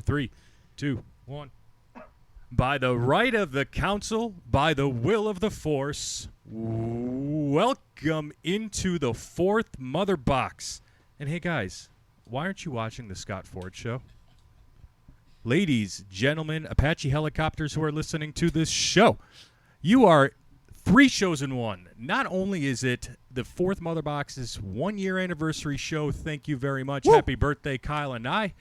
3, 2, 1. By the right of the council, by the will of the force, welcome into the fourth mother box. And hey, guys, why aren't you watching the Scott Ford Show? Ladies, gentlemen, Apache helicopters who are listening to this show, you are 3 shows in one. Not only is it the fourth Mother Box's 1-year anniversary show, thank you very much. Woo! Happy birthday, Kyle and I.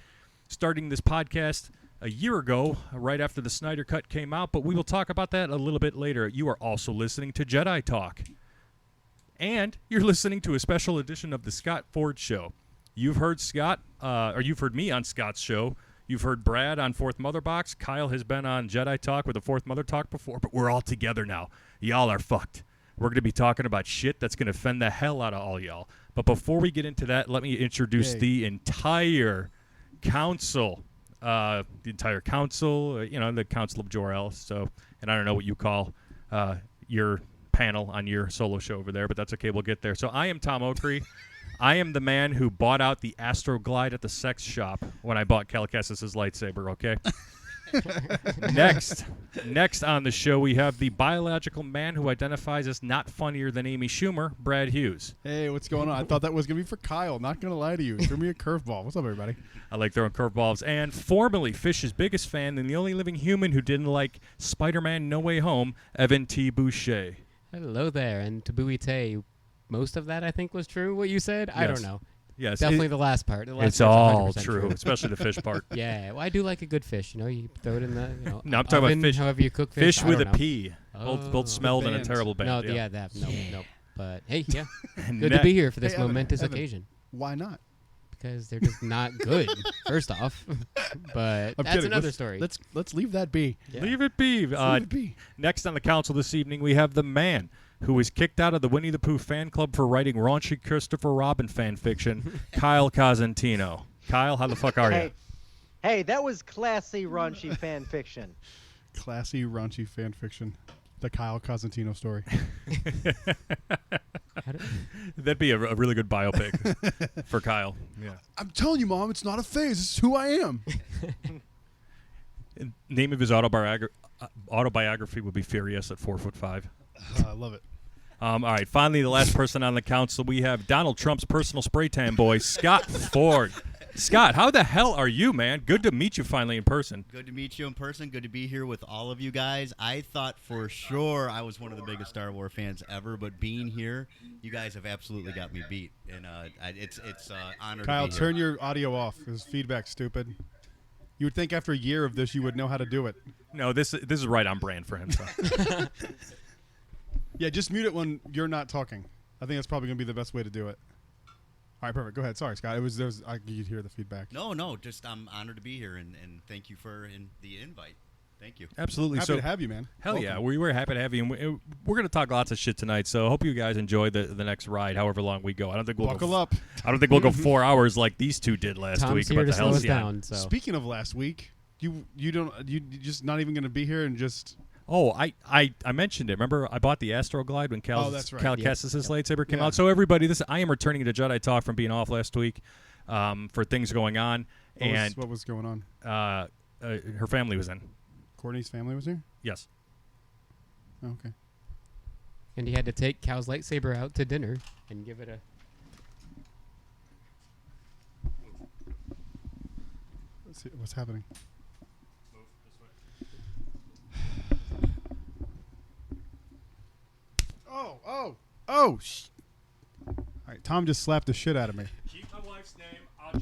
Starting this podcast a year ago, right after the Snyder Cut came out, but we will talk about that a little bit later. You are also listening to Jedi Talk. And you're listening to a special edition of the Scott Ford Show. You've heard Scott, or you've heard me on Scott's show. You've heard Brad on Fourth Mother Box. Kyle has been on Jedi Talk with the Fourth Mother Talk before, but we're all together now. Y'all are fucked. We're going to be talking about shit that's going to offend the hell out of all y'all. But before we get into that, let me introduce the entire council. The council of Jor-El. So, and I don't know what you call your panel on your solo show over there, but that's okay. We'll get there. So I am Tom Okrie. I am the man who bought out the Astroglide at the sex shop when I bought Kyle Cosentino's lightsaber, okay? Next on the show, we have the biological man who identifies as not funnier than Amy Schumer, Brad Hughes. Hey, what's going on? I thought that was going to be for Kyle. Not going to lie to you. Threw me a curveball. What's up, everybody? I like throwing curveballs. And formerly Fish's biggest fan and the only living human who didn't like Spider-Man No Way Home, Evan T. Boucher. Hello there. And Tabuite, most of that I think was true, what you said? Yes. I don't know. Yes. Definitely the last part. It's all true, especially the fish part. Yeah, well, I do like a good fish. You know, you throw it in the no, I'm talking oven, about fish. However you cook fish. Fish with a P. Oh. Both smelled in a terrible band. No, yeah, that. No. But hey, yeah. Good to be here for this momentous occasion. Why not? Because they're just not good, first off. But I'm that's kidding. another story. Let's leave that be. Yeah. Leave it be. Leave it be. Next on the council this evening, we have the man who was kicked out of the Winnie the Pooh fan club for writing raunchy Christopher Robin fan fiction, Kyle Cosentino. Kyle, how the fuck are you? Hey, that was classy raunchy fan fiction. Classy raunchy fan fiction. The Kyle Cosentino story. That'd be a really good biopic for Kyle. Yeah. I'm telling you, Mom, it's not a phase. This is who I am. Name of his autobiography would be Furious at 4'5". I love it. All right, finally, the last person on the council, we have Donald Trump's personal spray tan boy, Scott Ford. Scott, how the hell are you, man? Good to meet you finally in person. Good to meet you in person. Good to be here with all of you guys. I thought for sure I was one of the biggest Star Wars fans ever, but being here, you guys have absolutely got me beat, and it's honor. Kyle, to be turn here. your audio off. This feedback's stupid. You would think after a year of this you would know how to do it. No, this is right on brand for him. So. Yeah, just mute it when you're not talking. I think that's probably going to be the best way to do it. All right, perfect. Go ahead. Sorry, Scott. I could hear the feedback. No, just I'm honored to be here, and thank you for the invite. Thank you. Absolutely. Happy to have you, man. Hell Welcome. yeah. We were happy to have you. And we're going to talk lots of shit tonight, so I hope you guys enjoy the next ride, however long we go. I don't think we'll Buckle up. I don't think we'll go 4 hours like these two did last Tom's week. here About to the slow hell's us down. So. Speaking of last week, you just not even going to be here and just... Oh, I mentioned it. Remember, I bought the Astroglide when Cal Kestis' lightsaber came out. So everybody, I am returning to Jedi Talk from being off last week for things going on. What was going on? Her family was in. Courtney's family was here? Yes. Oh, okay. And he had to take Cal's lightsaber out to dinner and give it a... Let's see what's happening. Oh! All right, Tom just slapped the shit out of me. Keep my wife's name out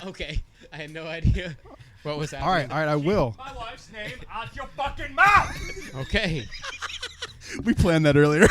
your okay. I had no idea what was happening. All right, I will. Keep my wife's name out your fucking mouth! Okay. We planned that earlier.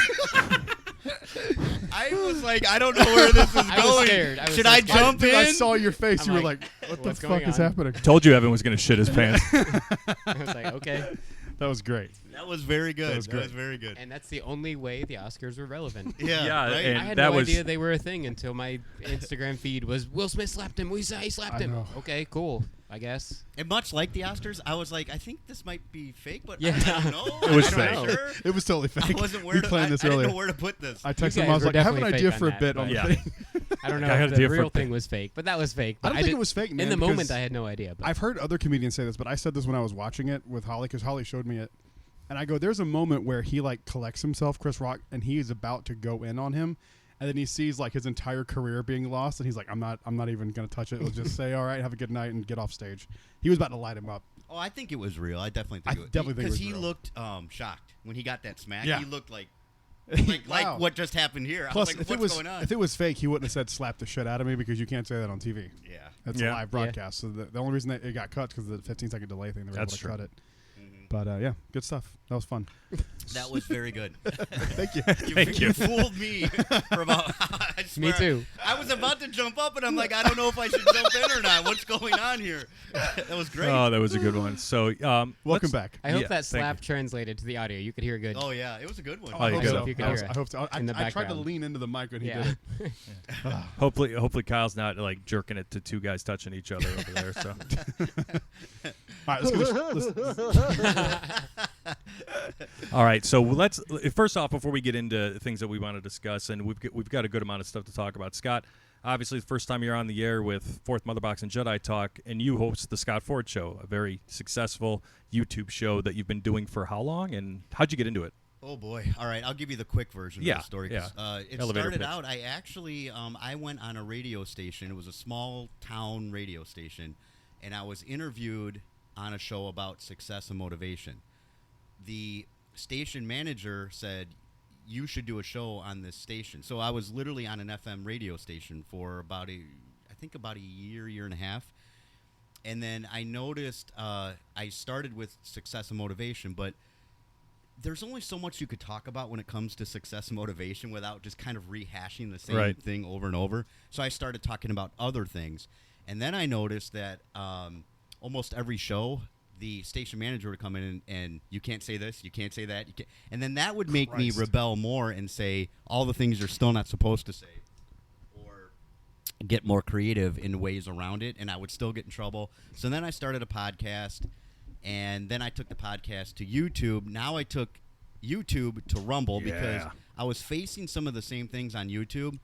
I was like, I don't know where this is going. I was scared. Should I jump in? I saw your face. I'm you were like, like, what the what's fuck going is on? happening? Told you Evan was going to shit his pants. I was like, okay. That was great. That was very good. That was great. very good. And that's the only way the Oscars were relevant. Yeah, right? and I had that no was idea they were a thing until my Instagram feed was Will Smith slapped him. He slapped I him. know. Okay, cool. I guess. And much like the Oscars, I was like, I think this might be fake, but Yeah. I don't know. It was I'm not fake. Sure. It was totally fake. I wasn't we planned this I earlier. didn't know where to put this. I texted You him. I was guys were like, I have an definitely idea fake for a on bit that, on the Yeah. thing. I don't know I had if a the different real thing was fake, but that was fake. I But don't think did- it was fake, man. in the moment, because I had no idea. But I've heard other comedians say this, but I said this when I was watching it with Holly because Holly showed me it, and I go, "There's a moment where he like collects himself, Chris Rock, and he is about to go in on him." And then he sees like his entire career being lost, and he's like, "I'm not even gonna touch it. We'll just say, all right, have a good night, and get off stage." He was about to light him up. Oh, I think it was real. I definitely I think it was. definitely think it was he real. looked shocked when he got that smack. Yeah. He looked like Wow. what just happened here. Plus, I was like, if what's it was going on? if it was fake, he wouldn't have said "slap the shit out of me" because you can't say that on TV. Yeah. That's Yeah. a live broadcast. So the only reason that it got cut because of the 15-second delay thing. They were That's able to true. cut it. Mhm. But yeah, good stuff. That was fun. That was very good. Thank you. You fooled me for about. I me swear, too. I was about to jump up, and I'm like, I don't know if I should jump in or not. What's going on here? That was great. Oh, that was a good one. So, Welcome let's- back. I hope Yeah, that thank slap translated to the Oh, the audio. You could hear good. Oh yeah, it was a good one. Oh, you hope good. so. If you could I hear hope- it I hope so. in the I tried to background. lean into the mic when he Yeah. did it. Hopefully Kyle's not like jerking it to two guys touching each other over there. So, All right, let's all right. So let's first off, before we get into things that we want to discuss, and we've got a good amount of stuff to talk about. Scott, obviously, the first time you're on the air with Fourth Mother Box and Jedi Talk, and you host the Scott Ford Show, a very successful YouTube show that you've been doing for how long, and how'd you get into it? Oh boy! All right, I'll give you the quick version Yeah, of the story. 'Cause, it Elevator started pitch. out. I actually, I went on a radio station. It was a small town radio station, and I was interviewed on a show about success and motivation. The station manager said, "You should do a show on this station." So I was literally on an FM radio station for about a year and a half. And then I noticed I started with success and motivation, but there's only so much you could talk about when it comes to success and motivation without just kind of rehashing the same Right. thing over and over. So I started talking about other things. And then I noticed that almost every show, the station manager would come in and you can't say this, you can't say that. You can't. And then that would make me Christ. rebel more and say all the things you're still not supposed to say, or get more creative in ways around it, and I would still get in trouble. So then I started a podcast, and then I took the podcast to YouTube. Now I took YouTube to Rumble because Yeah. I was facing some of the same things on YouTube,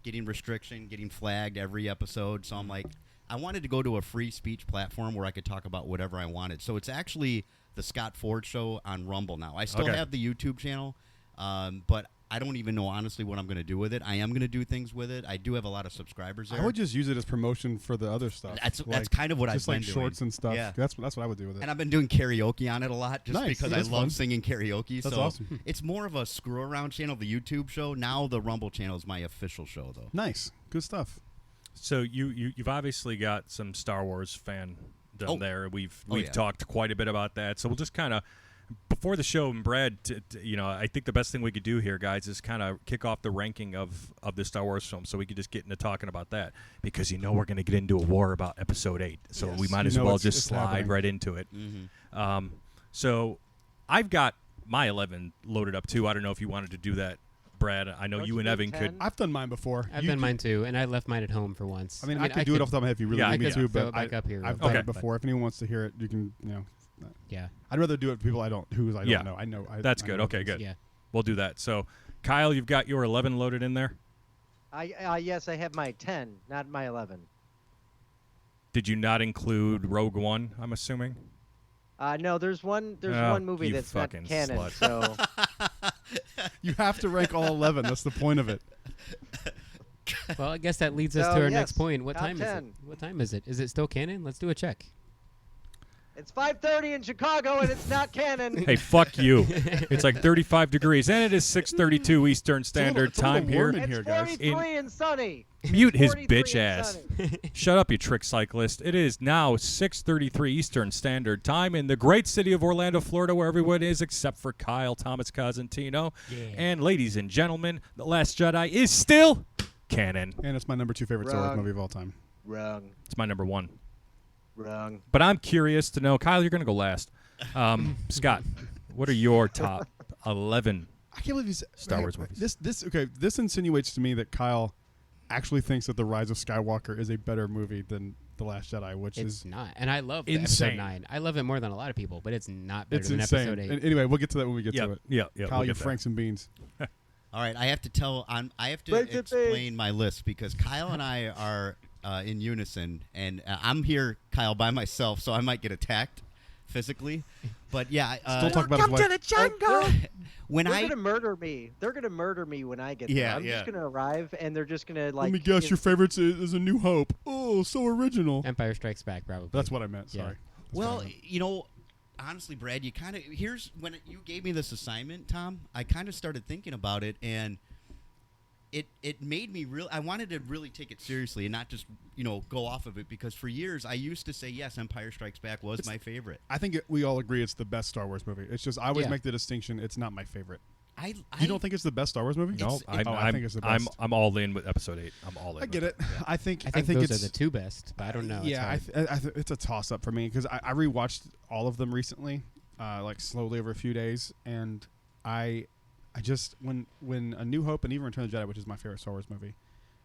getting restriction, getting flagged every episode. So I'm like, I wanted to go to a free speech platform where I could talk about whatever I wanted. So it's actually the Scott Ford Show on Rumble now. I still Okay. have the YouTube channel, but I don't even know honestly what I'm going to do with it. I am going to do things with it. I do have a lot of subscribers there. I would just use it as promotion for the other stuff. That's kind of what I've just been like doing. shorts and stuff. Yeah. That's what I would do with it. And I've been doing karaoke on it a lot just Nice. because I That's love fun. singing karaoke. That's so awesome. it's more of a screw around channel, the YouTube show. Now the Rumble channel is my official show, though. Nice, good stuff. So you've obviously got some Star Wars fandom Oh. there. We've Oh, yeah. talked quite a bit about that. So we'll just kind of before the show, and Brad, I think the best thing we could do here, guys, is kind of kick off the ranking of the Star Wars films, so we could just get into talking about that because we're going to get into a war about Episode 8, so Yes. we might You as know well it's just slide happening. right into it. Mm-hmm. So I've got my 11 loaded up too. I don't know if you wanted to do that, Brad. I know Don't you you and do Evan 10? could. I've done mine before. I've You done do- mine too, and I left mine at home for once. I mean, I could do it off the top of my head if you really Yeah, need me I to, could throw but it back up here I've real done quick. it before. If anyone wants to hear it, you can. Yeah, I'd rather do it with people I don't Yeah. know. I know. That's I good. know Okay, things. good. yeah. We'll do that. So, Kyle, you've got your 11 loaded in there. Yes, I have my 10, not my 11. Did you not include Rogue One, I'm assuming? No, there's one Oh, movie you that's not fucking canon. slut. So You have to rank all 11. That's the point of it. Well, I guess that leads us So, to our yes, next point. What top time is it? 10. What time is it? Is it still canon? Let's do a check. it's 5:30 in Chicago and it's not canon. Hey, fuck you. It's like 35 degrees, and it is 6:32 Eastern Standard it's a little Time here. warm in It's here, guys. 43 and sunny. Mute his 43 bitch and ass. sunny. Shut up, you trick cyclist. It is now 6:33 Eastern Standard Time in the great city of Orlando, Florida, where everyone is except for Kyle Thomas Cosentino. Yeah. And ladies and gentlemen, The Last Jedi is still canon. And it's my number 2 favorite Star Wars Wrong. movie of all time. Wrong. It's my number 1. Wrong. But I'm curious to know, Kyle, you're going to go last. Scott, what are your top 11? I can't believe he's Star Wars movies. This insinuates to me that Kyle actually thinks that The Rise of Skywalker is a better movie than The Last Jedi, which It's is not, and I love the insane. episode 9. I love it more than a lot of people, but it's not better it's than insane. episode 8. And anyway, we'll get to that when we get Yeah, to it. yeah. Kyle, we'll you get there. Franks and beans. All right, I have to Raise it, explain my list because Kyle and I are in unison, and I'm here, Kyle, by myself, so I might get attacked physically. But yeah, Still talk about his wife. when They're I gonna murder me. They're gonna murder me when I get Yeah, there. I'm yeah. just gonna arrive, and they're just gonna like. Let me guess, your favorite is A New Hope. Oh, so original. Empire Strikes Back, probably. That's what I meant. Yeah. Sorry. well, honestly, Brad, you kind of here's when you gave me this assignment, Tom. I kind of started thinking about it, and it made me real. I wanted to really take it seriously and not just go off of it because for years I used to say yes, Empire Strikes Back was my favorite. I think we all agree it's the best Star Wars movie. It's just I always Yeah. make the distinction. It's not my favorite. I You don't think it's the best Star Wars movie? No, I think it's the best. I'm all in with Episode 8. I'm all in. I get with it. I think I think it's those are the two best, but I don't know. Yeah, It's hard. it's a toss up for me because I rewatched all of them recently, like slowly over a few days, and I just when A New Hope and even Return of the Jedi, which is my favorite Star Wars movie,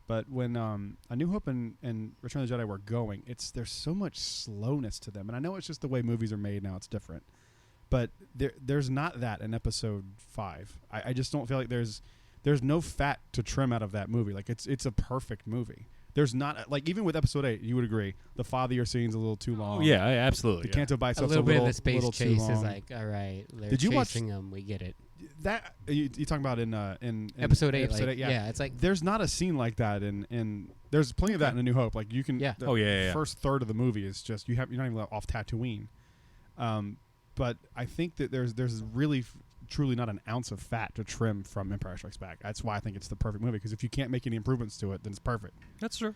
but when A New Hope and Return of the Jedi were going, there's so much slowness to them, and I know it's just the way movies are made now; it's different. But there's not that in Episode 5. I just don't feel like there's no fat to trim out of that movie. Like it's a perfect movie. There's not like even with Episode 8, you would agree the father scene's a little too long. Oh, yeah, absolutely. The yeah. Canto A Biceps little bit of the little space too chase is long. like, all right, they're Did you watch- chasing them. We get it. That you talking about in Episode 8, Episode like, 8, yeah. yeah, it's like There's not a scene like that in there's plenty of that in A New Hope. Like you can Yeah. the Oh, yeah. first third of the movie is just you're not even off Tatooine. But I think that there's really truly not an ounce of fat to trim from Empire Strikes Back. That's why I think it's the perfect movie because if you can't make any improvements to it, then it's perfect. That's true.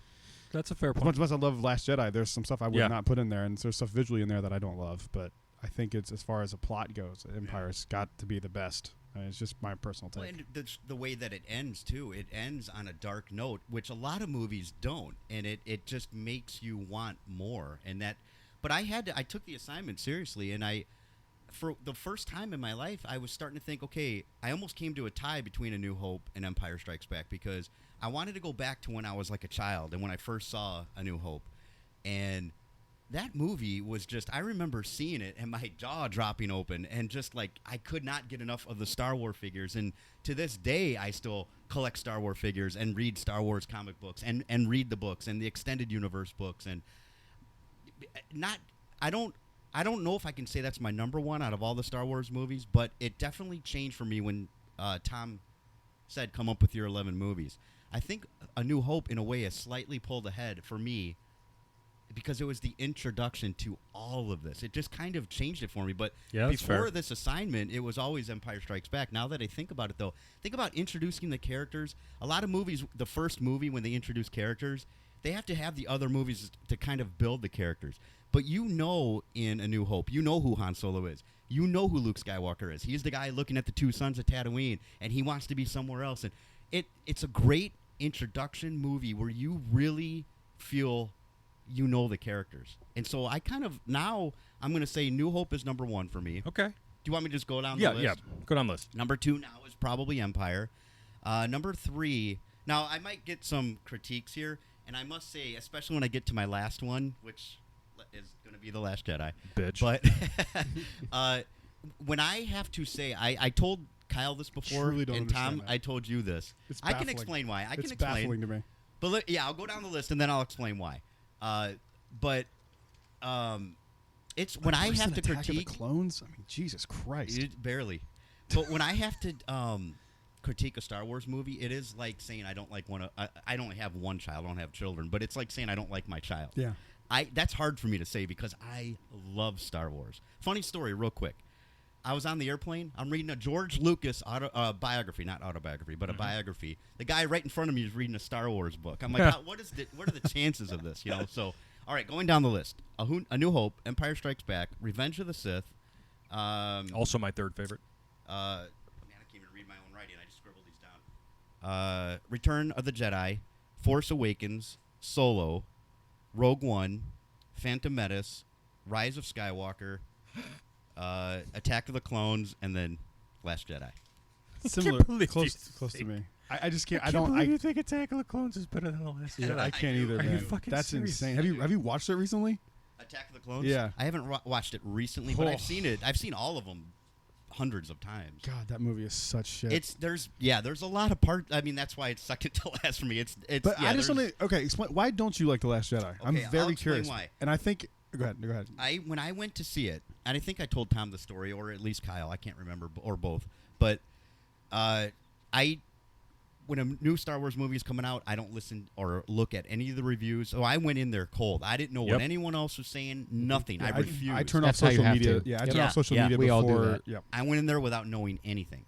That's a fair As point. much as I love Last Jedi, there's some stuff I would Yeah. not put in there, and there's stuff visually in there that I don't love. But I think it's as far as a plot goes, Empire's got to be the best. It's just my personal take. Well, and the way that it ends too, it ends on a dark note, which a lot of movies don't, and it just makes you want more. And that, but I took the assignment seriously, and for the first time in my life, I was starting to think, okay, I almost came to a tie between A New Hope and Empire Strikes Back because I wanted to go back to when I was like a child and when I first saw A New Hope, and that movie was just, I remember seeing it and my jaw dropping open and just like I could not get enough of the Star Wars figures. And to this day, I still collect Star Wars figures and read Star Wars comic books and read the books and the extended universe books. And I don't know if I can say that's my number one out of all the Star Wars movies, but it definitely changed for me when Tom said, come up with your 11 movies. I think A New Hope, in a way, has slightly pulled ahead for me because it was the introduction to all of this. It just kind of changed it for me. But Yeah, that's before fair. this assignment, it was always Empire Strikes Back. Now that I think about it, though, think about introducing the characters. A lot of movies, the first movie, when they introduce characters, they have to have the other movies to kind of build the characters. But in A New Hope, you know who Han Solo is. You know who Luke Skywalker is. He's the guy looking at the two suns of Tatooine, and he wants to be somewhere else. And it's a great introduction movie where you really feel you know the characters. And so I kind of, now I'm going to say New Hope is number one for me. Okay. Do you want me to just go down the Yeah, list? yeah. Go down the list. Number 2 now is probably Empire. Number 3, now I might get some critiques here, and I must say, especially when I get to my last one, which is going to be The Last Jedi. Bitch. But when I have to say, I told Kyle this before, Truly don't and Tom, understand that. I told you this. It's I can baffling. explain why. It's baffling to me. But I'll go down the list, and then I'll explain why. It's when I have to Attack of the critique clones. I mean, Jesus Christ. barely. But when I have to critique a Star Wars movie, it is like saying I don't like I don't have one child, I don't have children, but it's like saying I don't like my child. Yeah. That's hard for me to say because I love Star Wars. Funny story, real quick. I was on the airplane. I'm reading a George Lucas biography, not autobiography, but a biography. The guy right in front of me is reading a Star Wars book. I'm like, what are the chances of this? So, all right, going down the list: A New Hope, Empire Strikes Back, Revenge of the Sith. Also my third favorite. Man, I can't even read my own writing. I just scribbled these down. Return of the Jedi, Force Awakens, Solo, Rogue One, Phantom Menace, Rise of Skywalker, Attack of the Clones, and then Last Jedi. Similar, believe close to me. I just can't. I don't. you think Attack of the Clones is better than The Last Jedi? I can't either, Are you man. fucking That's serious? insane. Have you watched it recently? Attack of the Clones? Yeah. I haven't watched it recently, but Oh. I've seen it. I've seen all of them hundreds of times. God, that movie is such shit. There's a lot of parts. I mean, that's why it's second to last for me. It's But yeah, I just there's- want to explain why don't you like The Last Jedi? I'm Okay, I'll very explain curious. why. And I think go ahead. When I went to see it, and I think I told Tom the story, or at least Kyle, I can't remember, or both. But when a new Star Wars movie is coming out, I don't listen or look at any of the reviews. So I went in there cold. I didn't know what anyone else was saying. Nothing. Yeah, I refused. I turn off That's how you social have media. to. Yeah, I Yep. turn off social media We before. all do that. Yep. I went in there without knowing anything.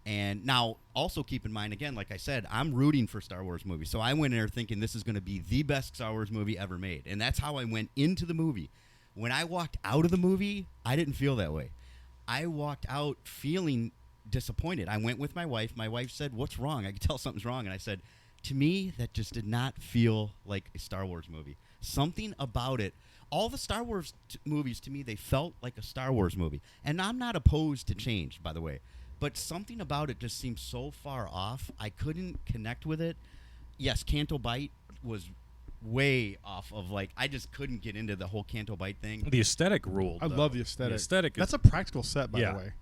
And now, also keep in mind, again, like I said, I'm rooting for Star Wars movies. So I went in there thinking this is going to be the best Star Wars movie ever made. And that's how I went into the movie. When I walked out of the movie, I didn't feel that way. I walked out feeling disappointed. I went with my wife. My wife said, "What's wrong?" I could tell something's wrong. And I said, to me, that just did not feel like a Star Wars movie. Something about it. All the Star Wars movies, to me, they felt like a Star Wars movie. And I'm not opposed to change, by the way. But something about it just seemed so far off. I couldn't connect with it. Yes, Canto Bight was way off of, like, I just couldn't get into the whole Canto Bight thing. The aesthetic ruled. I though. love the aesthetic. The aesthetic. That's is, a practical set, by Yeah. the way.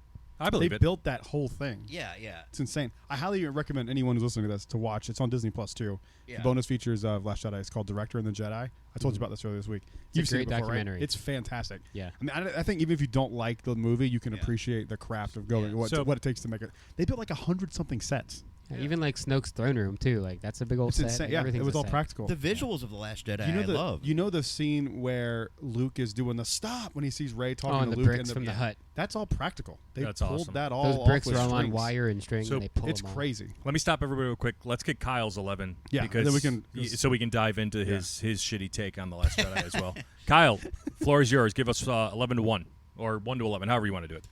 I believe They it. built that whole thing. Yeah. It's insane. I highly recommend anyone who's listening to this to watch. It's on Disney Plus too. Yeah. The bonus features of Last Jedi. It's called Director and the Jedi. I told you about this earlier this week. You've seen great it before, documentary. right? It's fantastic. Yeah. I mean, I think even if you don't like the movie, you can Yeah. appreciate the craft of going Yeah. what it takes to make it. They built like 100-something sets. Yeah, even like Snoke's throne room too. Like that's a big old It's set. insane. Like, Yeah, it everything's was a all set. practical. The visuals of The Last Jedi, You know I love. You know the scene where Luke is doing the stop when he sees Rey talking and to the Luke bricks from the hut. That's all practical. They That's pulled awesome. that all Those off bricks with are all on strings. wire and string. So and they pull It's them all. crazy. Let me stop everybody real quick. Let's get Kyle's 11. Yeah, and because then we can- so we can dive into his shitty take on the Last Jedi as well. Kyle, floor is yours. Give us 11 to 1 or 1 to 11, however you want to do it.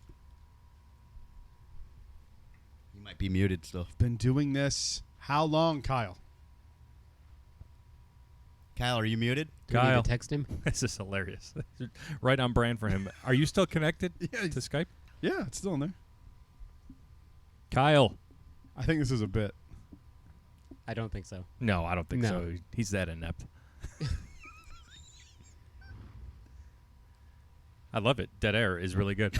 You might be muted still. Been doing this how long, Kyle? Kyle, are you muted? Do we need Kyle. to text him? This is hilarious. Right on brand for him. Are you still connected Yeah, to Skype? Yeah, it's still in there. Kyle. I think this is a bit. I don't think so. No, I don't think No. so. He's that inept. I love it. Dead air is really good.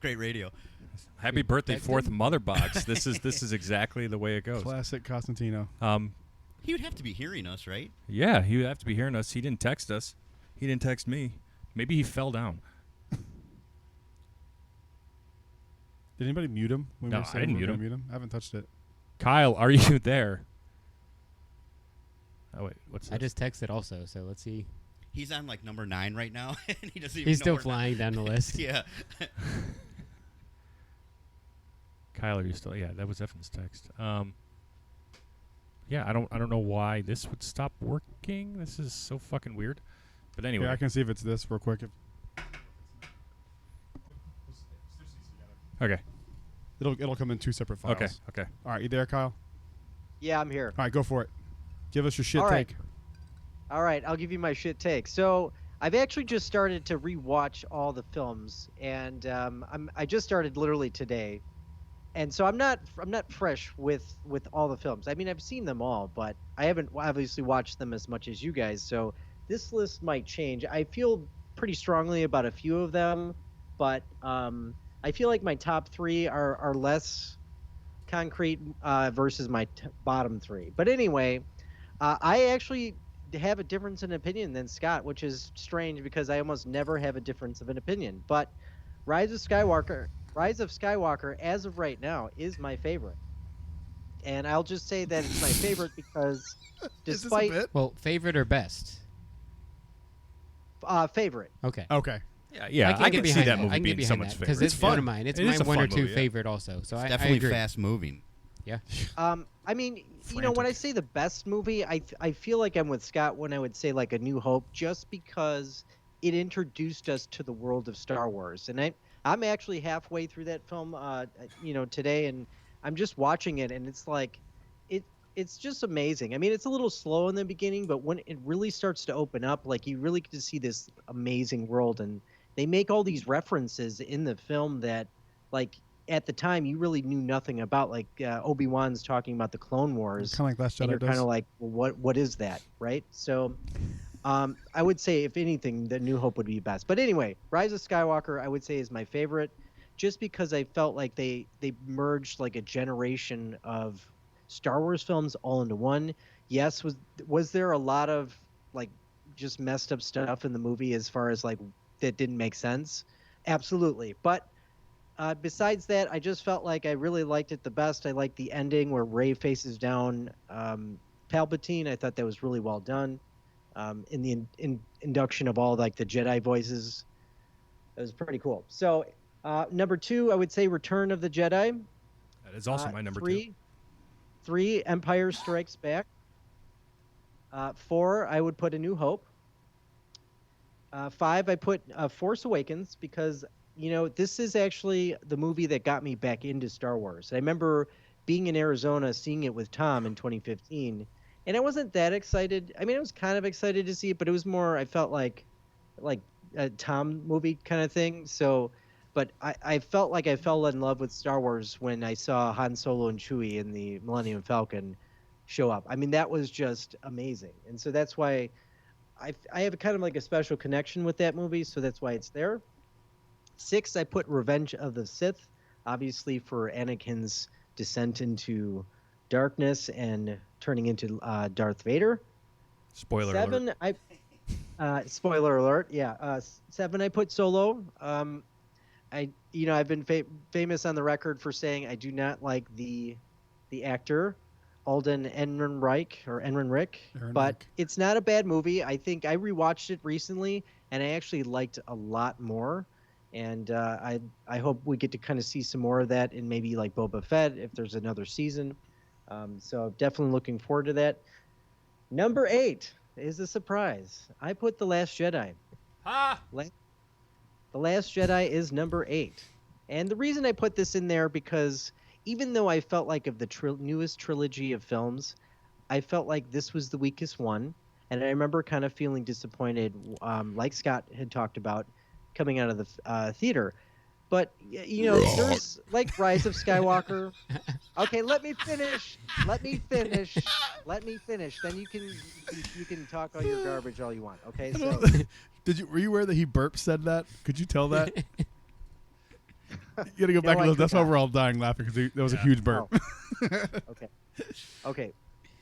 Great radio. Happy birthday, Text fourth him? mother box. This is exactly the way it goes. Classic Cosentino. He would have to be hearing us, right? Yeah, he would have to be hearing us. He didn't text us. He didn't text me. Maybe he fell down. Did anybody mute him? When No, we I said didn't we were mute gonna him. I haven't touched it. Kyle, are you there? Oh wait, what's I this? just texted also, so let's see. He's on like number 9 right now, and he doesn't even He's know still we're not- flying down the list. Yeah. Kyle, are you still? Yeah, that was Evan's text. Yeah, I don't know why this would stop working. This is so fucking weird. But anyway, Yeah, I can see if it's this real quick. okay, It'll come in 2 separate files. okay. All right, you there, Kyle? Yeah, I'm here. All right, go for it. Give us your shit All right. take. All right, I'll give you my shit take. So I've actually just started to rewatch all the films, and I just started literally today, and so I'm not fresh with all the films. I mean, I've seen them all, but I haven't obviously watched them as much as you guys. So this list might change. I feel pretty strongly about a few of them, but I feel like my top 3 are less concrete versus my bottom 3. But anyway, I actually have a difference in opinion than Scott, which is strange because I almost never have a difference of an opinion. But Rise of Skywalker, as of right now, is my favorite. And I'll just say that it's my favorite because Is this a despite bit? Well, favorite or best? favorite. Okay. Okay. Yeah, I can get see behind that I movie can get being behind someone's that, favorite. because it's fun. one of mine. It's It is my a 1 or fun 2 movie, yeah. favorite also. So I Definitely agree. fast moving. Yeah. I mean, you know, when I say the best movie, I feel like I'm with Scott when I would say like A New Hope, just because it introduced us to the world of Star Wars. And I'm actually halfway through that film, today, and I'm just watching it, and it's like, it's just amazing. I mean, it's a little slow in the beginning, but when it really starts to open up, like you really get to see this amazing world, and they make all these references in the film that, like, at the time you really knew nothing about. Like Obi-Wan's talking about the Clone Wars, Kind of like Last and Jedi you're does. kind of like, well, what is that, right? So I would say, if anything, the New Hope would be best. But anyway, Rise of Skywalker, I would say, is my favorite, just because I felt like they merged like a generation of Star Wars films all into one. Yes, was there a lot of like just messed up stuff in the movie as far as like that didn't make sense? Absolutely. But besides that, I just felt like I really liked it the best. I liked the ending where Rey faces down Palpatine. I thought that was really well done. In the induction of all like the Jedi voices, it was pretty cool. So number 2, I would say Return of the Jedi. That is also my number 2. Three, Empire Strikes Back. 4, I would put A New Hope. 5, I put Force Awakens because this is actually the movie that got me back into Star Wars. I remember being in Arizona, seeing it with Tom in 2015, and I wasn't that excited. I mean, I was kind of excited to see it, but it was more I felt like a Tom movie kind of thing. So, but I felt like I fell in love with Star Wars when I saw Han Solo and Chewie in the Millennium Falcon show up. I mean, that was just amazing, and so that's why I have kind of like a special connection with that movie. So that's why it's there. 6, I put Revenge of the Sith, obviously for Anakin's descent into darkness and turning into Darth Vader. Spoiler 7, alert. Spoiler alert. Yeah. 7, I put Solo. I've been famous on the record for saying I do not like the actor Alden Ehrenreich, but it's not a bad movie. I think I rewatched it recently and I actually liked a lot more. And I hope we get to kind of see some more of that in maybe like Boba Fett if there's another season. So definitely looking forward to that. Number 8 is a surprise. I put The Last Jedi. The Last Jedi is number 8. And the reason I put this in there because even though I felt like of the newest trilogy of films, I felt like this was the weakest one. And I remember kind of feeling disappointed, like Scott had talked about, coming out of the theater. But, there's like Rise of Skywalker. Okay, let me finish. Then you can talk all your garbage all you want. Okay, so Were you aware that he said that? Could you tell that? You gotta go back and look. That's why we're all dying laughing because that was a huge burp. Oh. Okay.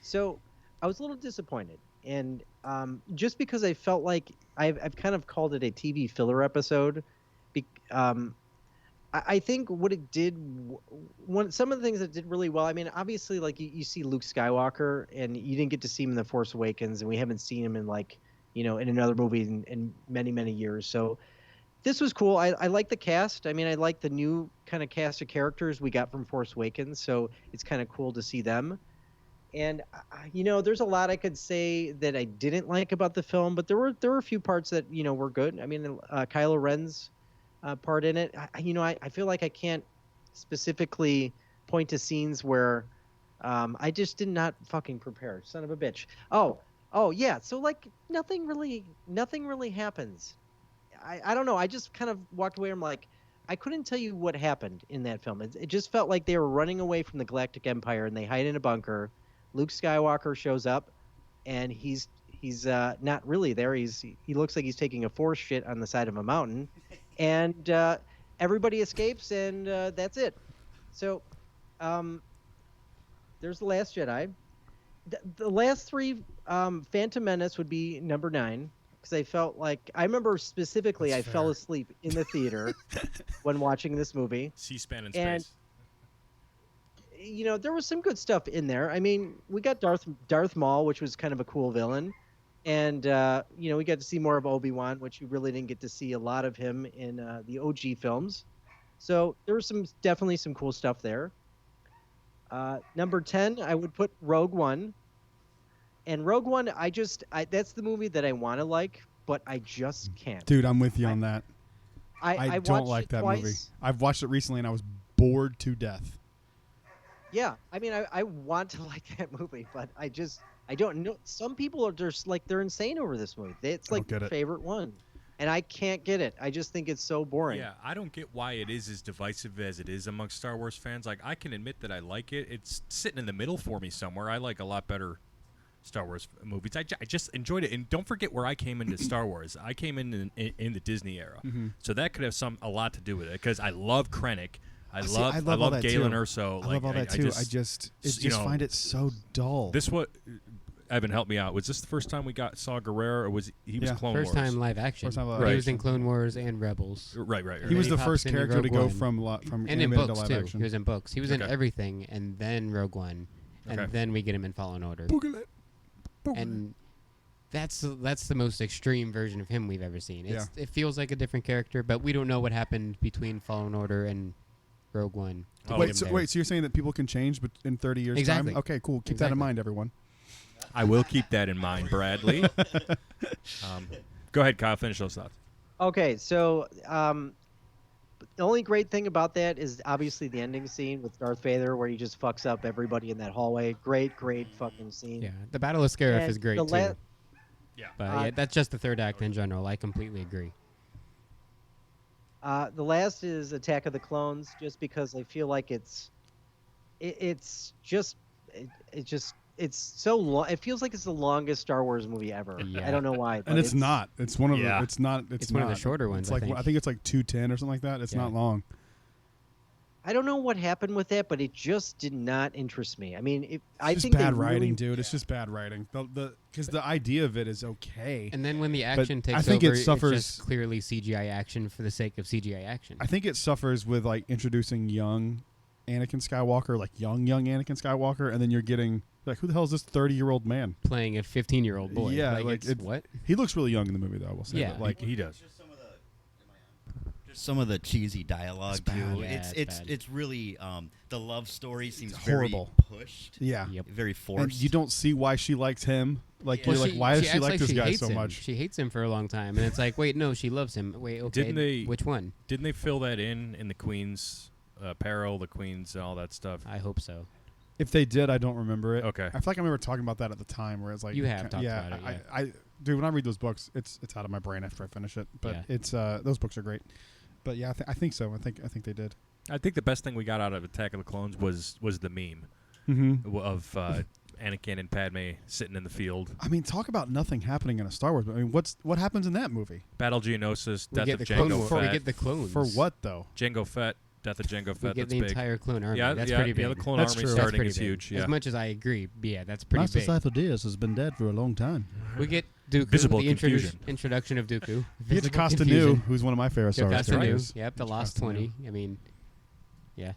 So I was a little disappointed, and just because I felt like I've kind of called it a TV filler episode. I think what it did, some of the things that did really well. I mean, obviously, like you see Luke Skywalker, and you didn't get to see him in The Force Awakens, and we haven't seen him in in another movie in many, many years. So this was cool. I like the cast. I mean, I like the new kind of cast of characters we got from Force Awakens. So it's kind of cool to see them. And there's a lot I could say that I didn't like about the film, but there were a few parts that were good. I mean, Kylo Ren's part in it. I feel like I can't specifically point to scenes where I just did not fucking prepare. Son of a bitch. Oh yeah. So like nothing really happens. I don't know. I just kind of walked away. I'm like, I couldn't tell you what happened in that film. It just felt like they were running away from the Galactic Empire and they hide in a bunker. Luke Skywalker shows up, and he's not really there. He looks like he's taking a force shit on the side of a mountain, and everybody escapes, and that's it. So, there's The Last Jedi. The last 3, Phantom Menace would be number 9. Because I felt like I remember specifically I fell asleep in the theater when watching this movie. C-SPAN in space. There was some good stuff in there. I mean, we got Darth Maul, which was kind of a cool villain, and we got to see more of Obi-Wan, which you really didn't get to see a lot of him in the OG films. So there was definitely some cool stuff there. Number 10, I would put Rogue One. And Rogue One, that's the movie that I want to like, but I just can't. Dude, I'm with you on that. I don't like that movie. I've watched it recently, and I was bored to death. Yeah, I mean, I want to like that movie, but I don't know. Some people are just like, they're insane over this movie. It's like their favorite one. And I can't get it. I just think it's so boring. Yeah, I don't get why it is as divisive as it is amongst Star Wars fans. Like, I can admit that I like it. It's sitting in the middle for me somewhere. I like a lot better Star Wars movies. I just enjoyed it, and don't forget where I came into Star Wars. I came in the Disney era, so that could have a lot to do with it because I love Krennic. I love all that Galen too. Erso. I love all that too. I just find it so dull. Evan, help me out. Was this the first time we saw Guerrero, or was he was Clone first Wars? time live action. First time live He action. was in Clone Wars and Rebels. Right. He was the pops first into character to Rogue go One. from And in animated books to too. live action. He was in books. He was in Okay. everything, and then Rogue One, and Okay. then we get him in Fallen Order. And that's the most extreme version of him we've ever seen. It feels like a different character, but we don't know what happened between Fallen Order and Rogue One. to Oh, get Wait, him so there. you're saying that people can change in 30 years' Exactly. time? Okay, cool. Keep that in Exactly. mind, everyone. I will keep that in mind, Bradley. Go ahead, Kyle. Finish those thoughts. Okay, so the only great thing about that is obviously the ending scene with Darth Vader, where he just fucks up everybody in that hallway. Great fucking scene. Yeah, the Battle of Scarif And is great the too. Yeah. But yeah, that's just the third act in general. I completely agree. The last is Attack of the Clones, just because I feel like it's so long. It feels like it's the longest Star Wars movie ever. Yeah. I don't know why. And but it's not. It's one of Yeah. the. It's not. It's one of the shorter ones, It's I like think. I think it's like 210 or something like that. It's Yeah. not long. I don't know what happened with that, but it just did not interest me. I mean, I It's think just they bad writing, really, dude. It's just bad writing. Because the idea of it is okay. And then when the action takes I think over, it suffers- it's just clearly CGI action for the sake of CGI action. I think it suffers with like introducing young Anakin Skywalker, like young Anakin Skywalker, and then you're getting like, who the hell is this 30-year-old man? Playing a 15-year-old boy. Yeah, like like, it's what? He looks really young in the movie, though. I will say. Yeah. But, like He does. Just some of the cheesy dialogue It's bad. too. Yeah, it's it's bad. it's really the love story seems It's very horrible. pushed. yeah. Yep. Very And forced. you don't see why she likes him. Like Well, you're like, why does she acts like this she guy hates so him. much? She hates him for a long time, and it's like, wait, no, she loves him. Wait, okay, Didn't they- which one? Didn't they fill that in the Queen's apparel, the Queen's, all that stuff? I hope so. If they did, I don't remember it. Okay. I feel like I remember talking about that at the time, where it's like You have talked yeah, about it, I dude, when I read those books, it's out of my brain after I finish it. But Yeah. it's those books are great. But yeah, I think so. I think they did. I think the best thing we got out of Attack of the Clones was the meme Mm-hmm. of Anakin and Padme sitting in the field. I mean, talk about nothing happening in a Star Wars. I mean, what happens in that movie? Battle Geonosis, We Death get of the clone Jango Wars. We Fett. get the clones. For what though? Jango Fett, Death of Jango We Fett. get That's the big. entire clone army. Yeah, that's yeah, pretty big. yeah. The clone That's army true. That's starting pretty is big. huge. Yeah. As much as I agree, yeah, that's pretty big. Diaz has been dead for a long time. We get Dooku, Visible the confusion. introduction of Dooku. You get Visible Costa confusion. New, who's one of my favorite Star Wars Jocasta Nu. characters. Yep, the It's Lost Jocasta 20. I mean, yeah.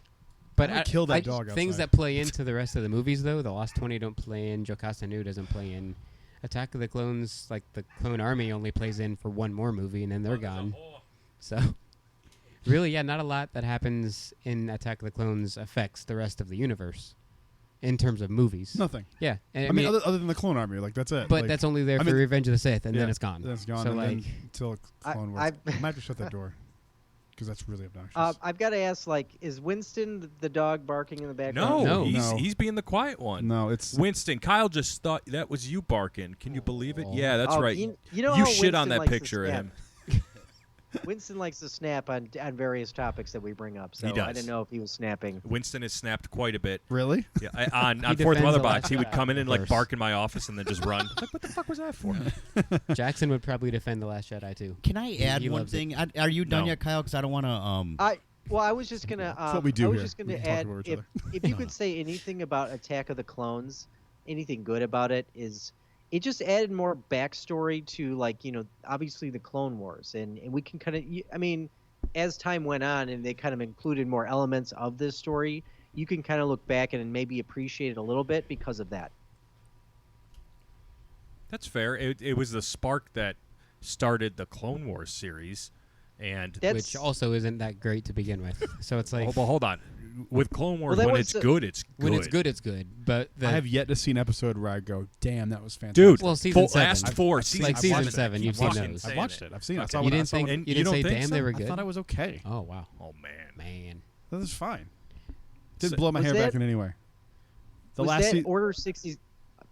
But I would kill that I dog just- things outside. that play into the rest of the movies, though, the Lost 20 don't play in. Jocasta Nu doesn't play in. Attack of the Clones, like the Clone Army, only plays in for one more movie, and then they're gone. So, really, yeah, not a lot that happens in Attack of the Clones affects the rest of the universe in terms of movies. Nothing. Yeah, and I mean, other than the Clone Army, like that's it. but like, that's only there I for mean- Revenge of the Sith, and then yeah, it's gone. Then it's gone. So, and like, then until Clone Wars. I- I might have to shut that door because that's really obnoxious. I've got to ask, like, is Winston the dog barking in the background? No, No. he's being the quiet one. no, it's Winston, Kyle just thought that was you barking. Can you believe it? Yeah, that's Oh, right. You know You how shit on Winston that likes to picture of snap? him. Winston likes to snap on various topics that we bring up, so He does. I didn't know if he was snapping. Winston has snapped quite a bit. really. Yeah, on Fourth defends Mother the Box, Last he would Jedi, come in and of like course. bark in my office and then just run. Like, what the fuck was that for? Jackson would probably defend the Last Jedi too. Can I add He one loves it. thing? Are you done No. yet, Kyle? Because I don't want to. I was just gonna. That's what we do I was here. just We gonna can talk add over each if other. if you could say anything about Attack of the Clones, anything good about it is it just added more backstory to, like, obviously the Clone Wars, and we can kind of. I mean, as time went on and they kind of included more elements of this story, you can kind of look back and maybe appreciate it a little bit because of that. That's fair. It was the spark that started the Clone Wars series, and Which also isn't that great to begin with. So it's like hold on. With Clone Wars, that when was it's the- good, it's good. when it's good, it's good. But I have yet to see an episode where I go, "Damn, that was fantastic." Dude, Well, season last 7. four I've seasons. like I've season watched it. 7, you've seen fucking those. I've watched it. I've seen it. I Okay. saw You what- I didn't saw think what- you you didn't don't say think damn so? they were I good. thought I was okay. Oh wow, Oh man. man. That was fine. Didn't So- blow my Was hair that- back in any way. The was last that Order 60?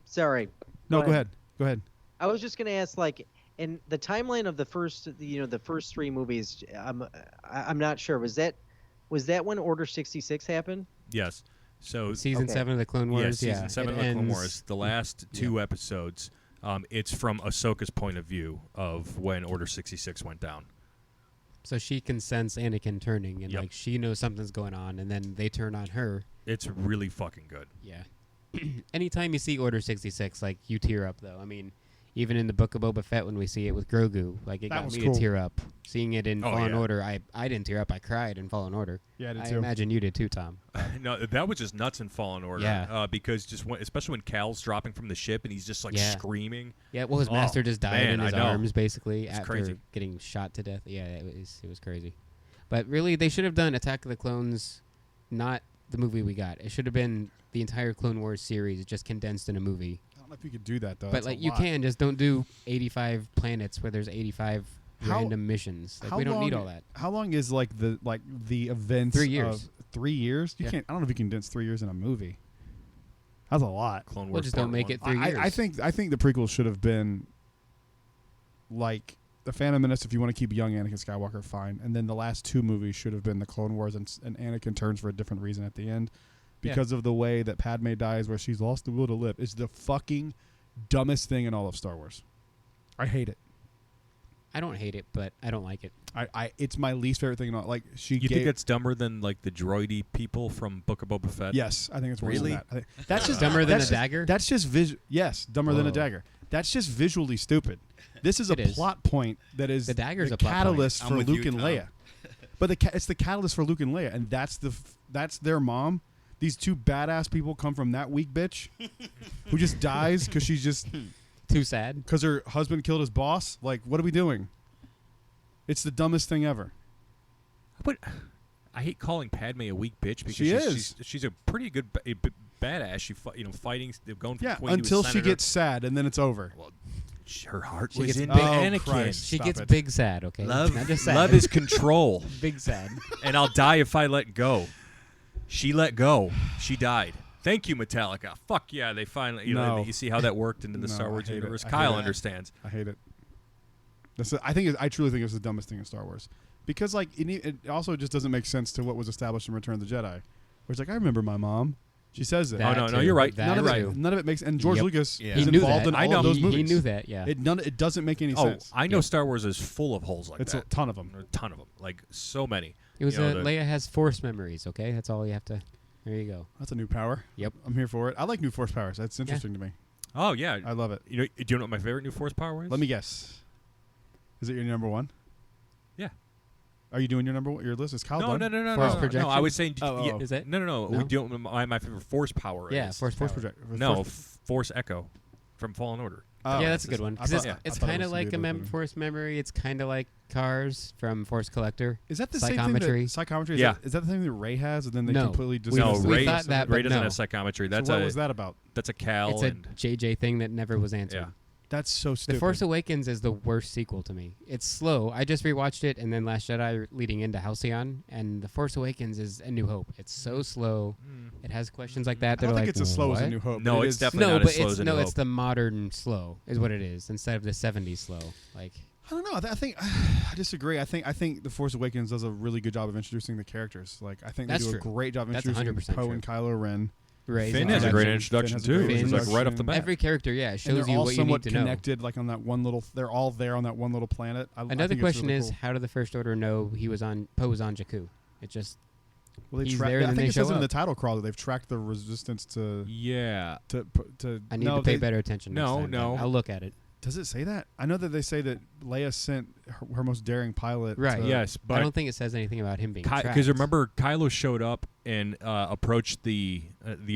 Sorry. No, go go ahead. Go ahead. I was just gonna ask, like, in the timeline of the first, the first 3 movies. I'm not sure. Was that when Order 66 happened? Yes. So Season Okay. 7 of the Clone Wars. yeah, season 7 it of the Clone ends- Wars. The last two episodes, it's from Ahsoka's point of view of when Order 66 went down. So she can sense Anakin turning, and Yep. like she knows something's going on, and then they turn on her. It's really fucking good. Yeah. Anytime you see Order 66, like you tear up though. I mean, even in the Book of Boba Fett when we see it with Grogu, like it That got was me cool. to tear up. Seeing it in Oh, Fallen yeah. Order, I didn't tear up. I cried in Fallen Order. Yeah, I did I too. imagine you did too, Tom. No, that was just nuts in Fallen Order. Yeah. Because especially when Cal's dropping from the ship and he's just like Yeah. screaming. Yeah, well, his Oh, master just died man, in his I know. arms, basically, It's after crazy. getting shot to death. Yeah, it was crazy. But really, they should have done Attack of the Clones, not the movie we got. It should have been the entire Clone Wars series just condensed in a movie. I don't know if you could do that though. But That's a like you lot. can just don't do 85 planets where there's 85 How- random missions. Like how we don't need long- all that. How long is like the events? 3 years. Of 3 years? You Yeah. can't. I don't know if you can condense 3 years in a movie. That's a lot. Clone Well, Wars just Part don't make 1. it 3 years. I think the prequels should have been like the Phantom Menace. If you want to keep young Anakin Skywalker, fine. And then the last two movies should have been the Clone Wars, and Anakin turns for a different reason at the end, Yeah. because of the way that Padme dies, where she's lost the will to live. Is the fucking dumbest thing in all of Star Wars. I hate it. I don't hate it, but I don't like it. It's my least favorite thing. Like she You gave. think that's dumber than like the droidy people from Book of Boba Fett? Yes, I think it's worse Really? than that. That's just Dumber than a that's just- dagger? That's just Yes, dumber than a Whoa. dagger. That's just visually stupid. This is a It is. plot point that is The dagger's the a plot point. catalyst I'm for with Luke you, and Tom. Leia. But it's the catalyst for Luke and Leia, and that's their mom. These two badass people come from that weak bitch who just dies because she's just Too sad. because her husband killed his boss. Like, what are we doing? It's the dumbest thing ever. But I hate calling Padme a weak bitch because She is. she's a pretty good badass. She fighting, going from Yeah, queen to a until she senator. gets sad, and then it's over. Well, her heart She was gets in big- Anakin. Christ. She Stop gets it. big sad, okay? Love, Not just sad. love is control, big sad. and I'll die if I let go. She let go. She died. Thank you, Metallica. Fuck yeah, they finally. No. You see how that worked into the No, Star I Wars hate it. universe. I hate Kyle it. understands. I hate it. I truly think it's the dumbest thing in Star Wars, because like it also just doesn't make sense to what was established in Return of the Jedi, where it's like, I remember my mom. She says it. Oh, That no, too. you're right. That None of too. it. None of it makes. And George Yep. Lucas Yeah. is He knew involved that. in I all know. of those He movies. knew that, yeah. It doesn't make any Oh, sense. I know Yep. Star Wars is full of holes like It's that. a ton of them. A ton of them, like so many. It was You know, Leia has force memories, okay? That's all you have to. There you go. That's a new power. Yep. I'm here for it. I like new Force powers. That's interesting to me. Oh yeah, I love it. do you know what my favorite new Force power is? Let me guess. Is it your number one? Yeah. Are you doing your number one? Your list is Kyle No, done? no. Force No, I projection? was saying. Oh, yeah, oh. Is it? No. No? We don't. My favorite Force power. Yeah, is. force Force power. project. No, Force- Force Echo from Fallen Order. Oh, Yeah, that's a good one. I Because thought- it's I thought it kind of was like a the other one. Force memory. It's kind of like Cars from Force Collector. Is that the same Psychometry. thing? Psychometry. Yeah. Is that the thing that Ray has, and then they No. completely just No, we Ray. thought that, Ray but doesn't no. have psychometry. So That's what a was that about? that's a Cal It's a and JJ thing that never was answered. yeah. That's so stupid. The Force Awakens is the worst sequel to me. It's slow. I just rewatched it, and then Last Jedi leading into Halcyon, and The Force Awakens is A New Hope. It's so slow. It has questions like that. I That don't are think like, it's as slow as A what? New Hope. No, but it it's is- definitely No, not but as slow as A New it's Hope. the modern slow is what it is instead of the 70s slow. Like I don't know. I think I disagree. I think The Force Awakens does a really good job of introducing the characters. Like I think That's they do a true. great job That's introducing 100% Poe true. and Kylo Ren. Rey's Finn has a introduction. great introduction Finn has a too. great He's like right off the introduction. bat. Every character, yeah, it And shows they're you all what you need somewhat to know. connected, like on that one little. They're all there on that one little planet. I Another think it's question really is, cool. how did the First Order know Poe was on Jakku? It just Well, they he's track- there, I then think they it says show it in the up. title crawl that they've tracked the resistance to. Yeah. I need no, to pay they- better attention. Next No, time, no. I'll look at it. Does it say that? I know that they say that Leia sent her most daring pilot. Right, to- Yes, I but don't think it says anything about him being tracked. because remember Kylo showed up and approached the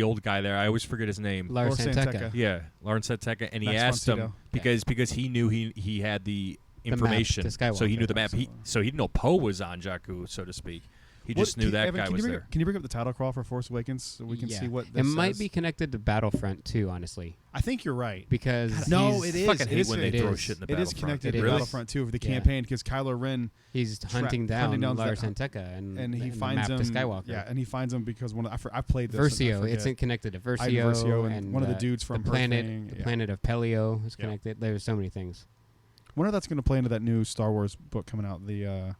old guy there. I always forget his name. Lars Or Santeca. Santeca. Yeah, Lawrence Santeca, and he Max asked von him Sydow. because he knew he had the map information, to so he knew the Skywalker. map. So he didn't know Poe was on Jakku, so to speak. He just knew that guy was there. Can you bring up the title crawl for Force Awakens so we can Yeah. see what It this might says? be connected to Battlefront too, honestly, I think you're right. because No, he's, it is. Fucking It hate is when they it throw is. shit in the It is Battlefront. connected It to is. Battlefront too for the Yeah. campaign because Kylo Ren he's hunting down down Lars that- Santeca and he the finds map him. to Skywalker. Yeah, and he finds him because I've played this. and I Versio, it's forget. connected to I had Versio, Versio and one of the dudes from the her planet. thing, The yeah. planet of Pelio is Yeah. connected. There's so many things. Wonder if that's going to play into that new Star Wars book coming out. The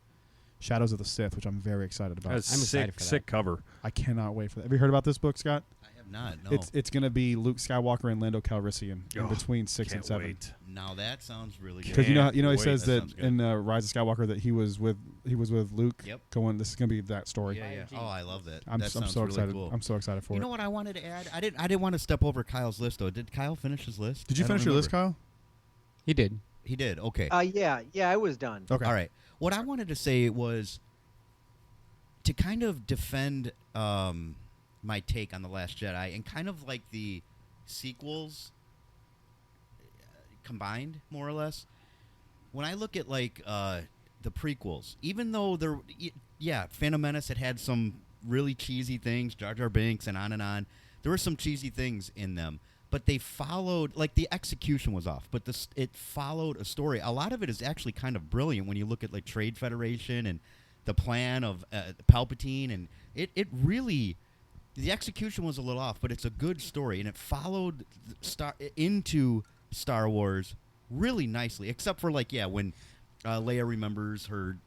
Shadows of the Sith, which I'm very excited about. That's I'm excited sick, for that. sick cover. I cannot wait for that. Have you heard about this book, Scott? I have not. No. It's going to be Luke Skywalker and Lando Calrissian in Oh, between 6 and Can't 7. wait. Now that sounds really good. Because you know he Wait, says that that sounds good. in Rise of Skywalker that he was with Luke. Yep. Going, this is going to be that story. Yeah. Oh, I love that. I'm That sounds so really excited. Cool. I'm so excited for You it. know what I wanted to add? I didn't want to step over Kyle's list though. Did Kyle finish his list? Did you I don't finish your list, remember. Kyle? He did. He did. Okay. Yeah, I was done. Okay. All right. What I wanted to say was to kind of defend my take on The Last Jedi and kind of like the sequels combined, more or less. When I look at like the prequels, even though Phantom Menace had some really cheesy things, Jar Jar Binks and on, there were some cheesy things in them. But they followed, like the execution was off, but it followed a story. A lot of it is actually kind of brilliant when you look at like Trade Federation and the plan of Palpatine, and it really, the execution was a little off, but it's a good story, and it followed into Star Wars really nicely, except for like when Leia remembers her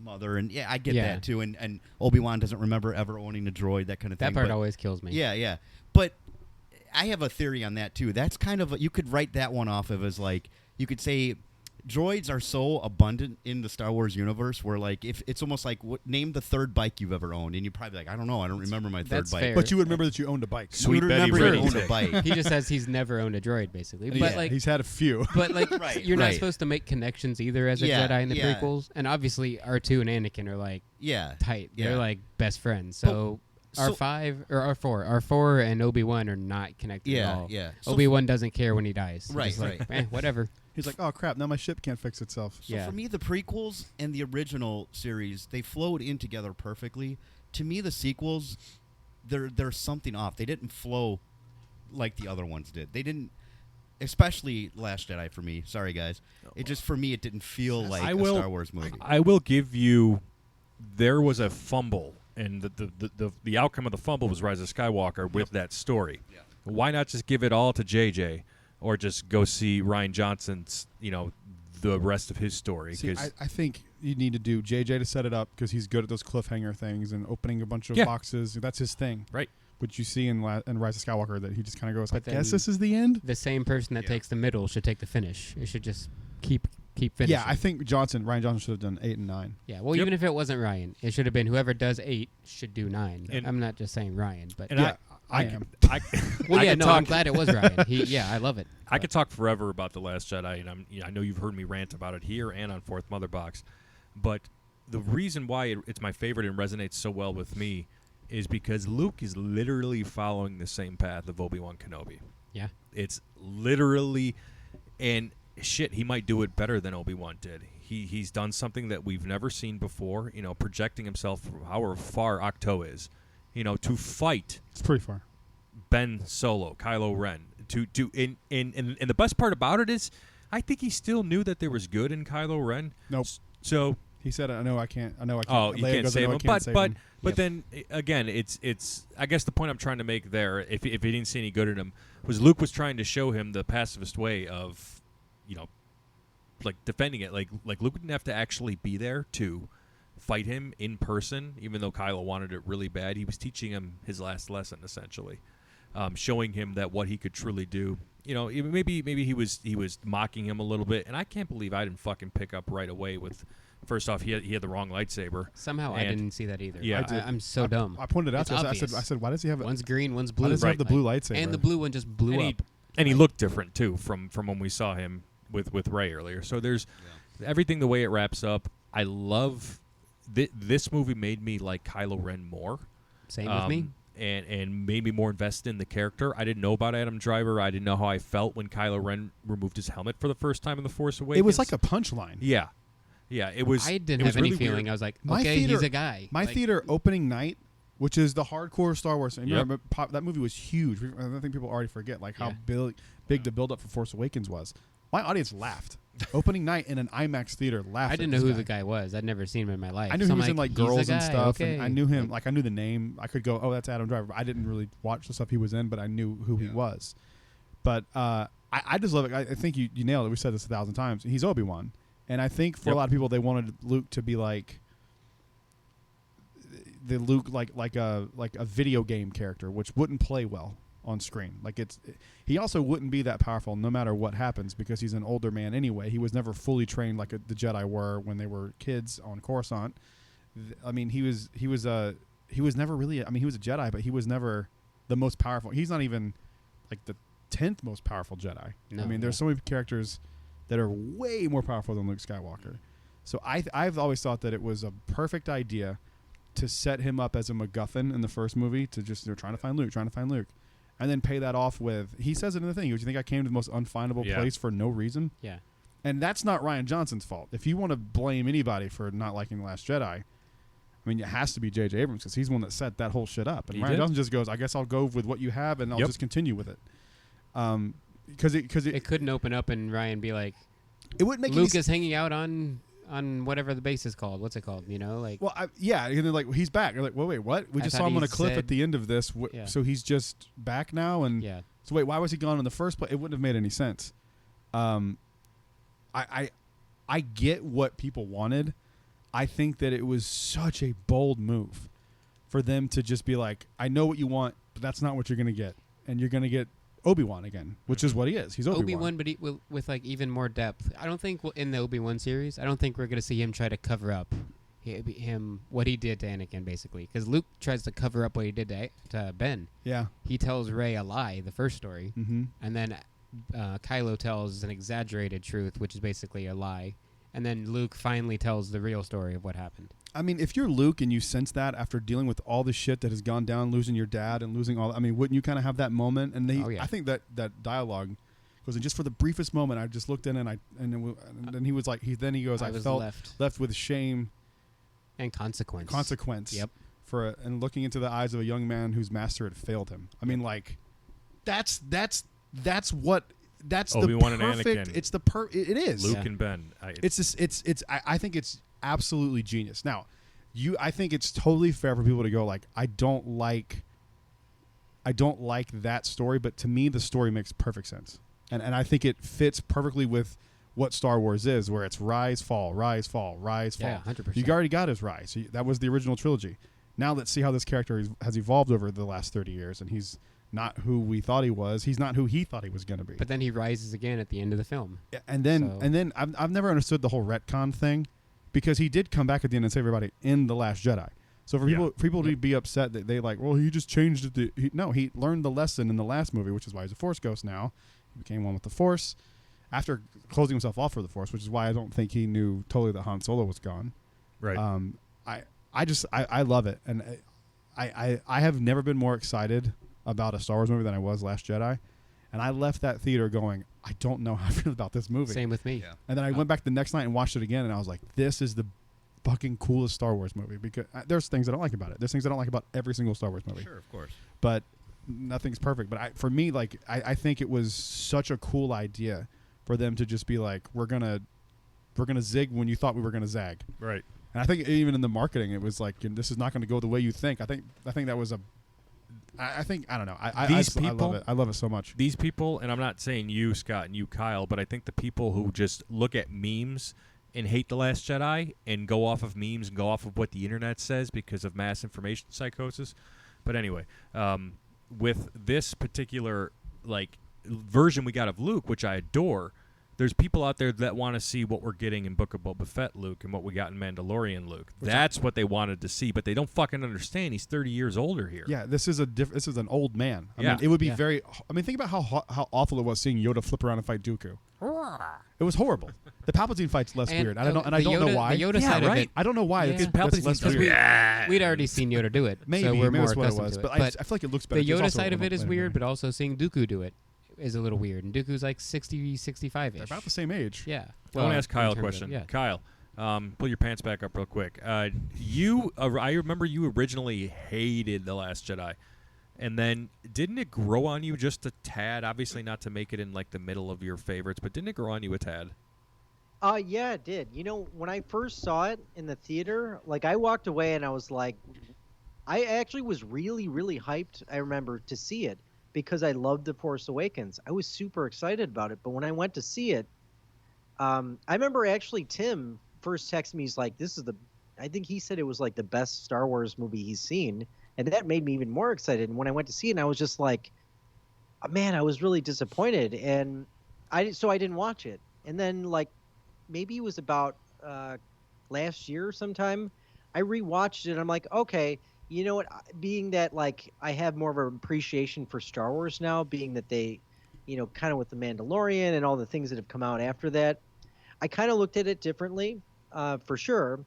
mother, and I get that too, and Obi-Wan doesn't remember ever owning a droid, that kind of thing. That part but, always kills me. Yeah, but I have a theory on that too. That's kind of you could write that one off of as like you could say droids are so abundant in the Star Wars universe where like if it's almost like name the third bike you've ever owned, and you'd probably be like, I don't know, I don't remember my third That's bike. fair. But you would remember that you owned a bike. You would Betty remember you Reddy owned a Tay. bike. He just says he's never owned a droid, basically. But Yeah. like, He's had a few. but like, Right, you're not right. supposed to make connections either as a Yeah, Jedi in the yeah. prequels. And obviously, R2 and Anakin are like Yeah, tight. Yeah. They're like best friends. So. so- R4 and Obi-Wan are not connected at all. yeah. So Obi-Wan doesn't care when he dies. He's Right, just like, right. whatever. He's like, oh crap! Now my ship can't fix itself. So Yeah. for me, the prequels and the original series, they flowed in together perfectly. To me, the sequels, there's something off. They didn't flow like the other ones did. They didn't, especially Last Jedi for me. Sorry, guys. It just, for me, it didn't feel like I a will- Star Wars movie. I will give you. There was a fumble, and the outcome of the fumble was Rise of Skywalker with that story. Yeah. Why not just give it all to JJ, or just go see Ryan Johnson's, the rest of his story? See, 'Cause- I think you need to do JJ to set it up because he's good at those cliffhanger things and opening a bunch of Yeah. boxes. That's his thing. Right. Which you see in Rise of Skywalker that he just kind of goes, I But then- guess this is the end. The same person that Yeah. takes the middle should take the finish. It should just keep finishing. Yeah, I think Ryan Johnson should have done 8 and 9. Yeah, well, Yep. even if it wasn't Ryan, it should have been whoever does 8 should do 9. And- I'm not just saying Ryan, but and Yeah, I Yeah. am. well, I yeah, could no, talk- I'm glad it was Ryan. I love it. I could talk forever about The Last Jedi, and I know you've heard me rant about it here and on Fourth Mother Box. But the reason why it's my favorite and resonates so well with me is because Luke is literally following the same path of Obi-Wan Kenobi. Yeah. It's literally, and shit, he might do it better than Obi-Wan did. He's done something that we've never seen before, projecting himself from however far Octo is, to fight It's pretty far. Ben Solo, Kylo Ren. And the best part about it is, I think he still knew that there was good in Kylo Ren. Nope. So, He said, I know I can't. oh, you Leia can't goes, I save know I him. can't save him. But then again, it's. I guess the point I'm trying to make there, if he didn't see any good in him, was Luke was trying to show him the pacifist way of, like defending it. Like Luke didn't have to actually be there to fight him in person, even though Kylo wanted it really bad. He was teaching him his last lesson, essentially, showing him that what he could truly do. Maybe he was mocking him a little bit, and I can't believe I didn't fucking pick up right away with. First off, he had the wrong lightsaber. Somehow I And- didn't see that either. Yeah. I'm so dumb. I pointed it out It's to us. obvious. I said, why does he have One's green, one's why blue. does he have the blue Like, lightsaber? and the blue one just blew And up. he looked different too from when we saw him with Rey earlier. So there's everything the way it wraps up. I love this movie made me like Kylo Ren more. Same with me. And made me more invested in the character. I didn't know about Adam Driver. I didn't know how I felt when Kylo Ren removed his helmet for the first time in The Force Awakens. It was like a punchline. yeah, it was. I didn't it was have any really feeling. weird. I was like, My okay, theater- he's a guy. My Like, theater opening night, which is the hardcore Star Wars. And Yep. remember, that movie was huge. I think people already forget how Yeah. big the build up for Force Awakens was. My audience laughed. Opening night in an IMAX theater laughed. I at didn't know this who guy. the guy was. I'd never seen him in my life. I knew So he I'm was in like, like he's Girls the and guy, stuff. Okay. And I knew him. Like I knew the name. I could go, oh, that's Adam Driver. I didn't really watch the stuff he was in, but I knew who he was. But I just love it. I think you nailed it. We said this 1,000 times. He's Obi-Wan, and I think for a Yep. lot of people, they wanted Luke to be like the Luke like a video game character, which wouldn't play well on screen. Like he also wouldn't be that powerful no matter what happens because he's an older man anyway. He was never fully trained like the Jedi were when they were kids on Coruscant. I mean, he was never really. I mean, he was a Jedi, but he was never the most powerful. He's not even like the 10th most powerful Jedi. No, I mean, there's so many characters that are way more powerful than Luke Skywalker. So I've always thought that it was a perfect idea to set him up as a MacGuffin in the first movie to just they're trying to find Luke, and then pay that off with he says it in the thing. You think I came to the most unfindable place for no reason? Yeah. And that's not Rian Johnson's fault. If you want to blame anybody for not liking The Last Jedi, I mean, it has to be J.J. Abrams because he's the one that set that whole shit up. And He Rian did. Johnson just goes, I guess I'll go with what you have and I'll Yep. just continue with it. Because It couldn't open up and Ryan be like, it wouldn't make Luke any is hanging out on whatever the base is called. What's it called? You know, like Well, yeah, and then like he's back. You're like, well, wait, what? We I just thought saw him on he a cliff said- at the end of this, Yeah. so he's just back now. And yeah. so wait, why was he gone in the first place? It wouldn't have made any sense. I get what people wanted. I think that it was such a bold move for them to just be like, I know what you want, but that's not what you're gonna get, and you're gonna get Obi-Wan again, which is what he is. He's Obi-Wan. Obi-Wan, but with like even more depth. I don't think in the Obi-Wan series, I don't think we're gonna see him try to cover up him what he did to Anakin, basically, because Luke tries to cover up what he did to Ben. Yeah. He tells Rey a lie, the first story, Mm-hmm. and then Kylo tells an exaggerated truth, which is basically a lie, and then Luke finally tells the real story of what happened. I mean, if you're Luke and you sense that after dealing with all the shit that has gone down, losing your dad and losing all, I mean, wouldn't you kind of have that moment? And Oh, yeah. I think that dialogue goes, and just for the briefest moment, I just looked in and then he was like, he goes, I was felt left with shame, and consequence. Yep. And looking into the eyes of a young man whose master had failed him. I mean, like, that's Obi-Wan the and perfect. Anakin. It's it is Luke Yeah. and Ben. it's just I think it's absolutely genius. Now, I think it's totally fair for people to go like, I don't like that story, but to me the story makes perfect sense. And I think it fits perfectly with what Star Wars is, where it's rise, fall, rise, fall, rise, fall. Yeah, 100%. You already got his rise. That was the original trilogy. Now let's see how this character has evolved over the last 30 years, and he's not who we thought he was. He's not who he thought he was going to be. But then he rises again at the end of the film. And then I've never understood the whole retcon thing, because he did come back at the end and save everybody in The Last Jedi. So for people to be upset that they like, well, he just changed it. No, he learned the lesson in the last movie, which is why he's a Force ghost now. He became one with the Force after closing himself off for the Force, which is why I don't think he knew totally that Han Solo was gone. Right. I love it, and I have never been more excited about a Star Wars movie than I was Last Jedi, and I left that theater going, I don't know how I feel about this movie. Same with me. Yeah. And then I went back the next night and watched it again, and I was like, this is the fucking coolest Star Wars movie, because there's things I don't like about it. There's things I don't like about every single Star Wars movie. Sure, of course. But nothing's perfect. But for me, like, I think it was such a cool idea for them to just be like, we're gonna zig when you thought we were gonna zag. Right. And I think even in the marketing, it was like, this is not going to go the way you think. I think that was I don't know. I love it. I love it so much. These people, and I'm not saying you, Scott, and you, Kyle, but I think the people who just look at memes and hate The Last Jedi and go off of memes and go off of what the internet says because of mass information psychosis. But anyway, with this particular version we got of Luke, which I adore, there's people out there that want to see what we're getting in Book of Boba Fett Luke and what we got in Mandalorian Luke. That's what they wanted to see, but they don't fucking understand. He's 30 years older here. Yeah, this is an old man. I Yeah. mean, it would be Yeah. very. I mean, think about how awful it was seeing Yoda flip around and fight Dooku. It was horrible. The Palpatine fight's less And, weird. I don't know the why. The Yoda Yeah, side right. of it, I don't know why. Yeah. It's, Because that's less Palpatine's weird. we'd already seen Yoda do it. Maybe, so we're maybe more that's what it accustomed was. to But it. I feel like it looks better. The It's Yoda also side of a it is little weird, later. but also seeing Dooku do it is a little weird. And Dooku's like 60, 65-ish. They're about the same age. Yeah. I want to ask in Kyle a terms of- question. yeah. Kyle, pull your pants back up real quick. I remember you originally hated The Last Jedi. And then didn't it grow on you just a tad? Obviously not to make it in the middle of your favorites, but didn't it grow on you a tad? Yeah, it did. You know, when I first saw it in the theater, I walked away and I was like, I actually was really, really hyped, I remember, to see it because I loved The Force Awakens. I was super excited about it. But when I went to see it, I remember actually Tim first texted me, he's like, this is the I think he said it was like the best Star Wars movie he's seen, and that made me even more excited. And when I went to see it, I was just like, oh, man, I was really disappointed, and I didn't watch it. And then like maybe it was about last year sometime, I rewatched it. And I'm like, okay, you know what? Being that like I have more of an appreciation for Star Wars now, being that they, kind of with the Mandalorian and all the things that have come out after that, I kind of looked at it differently, for sure.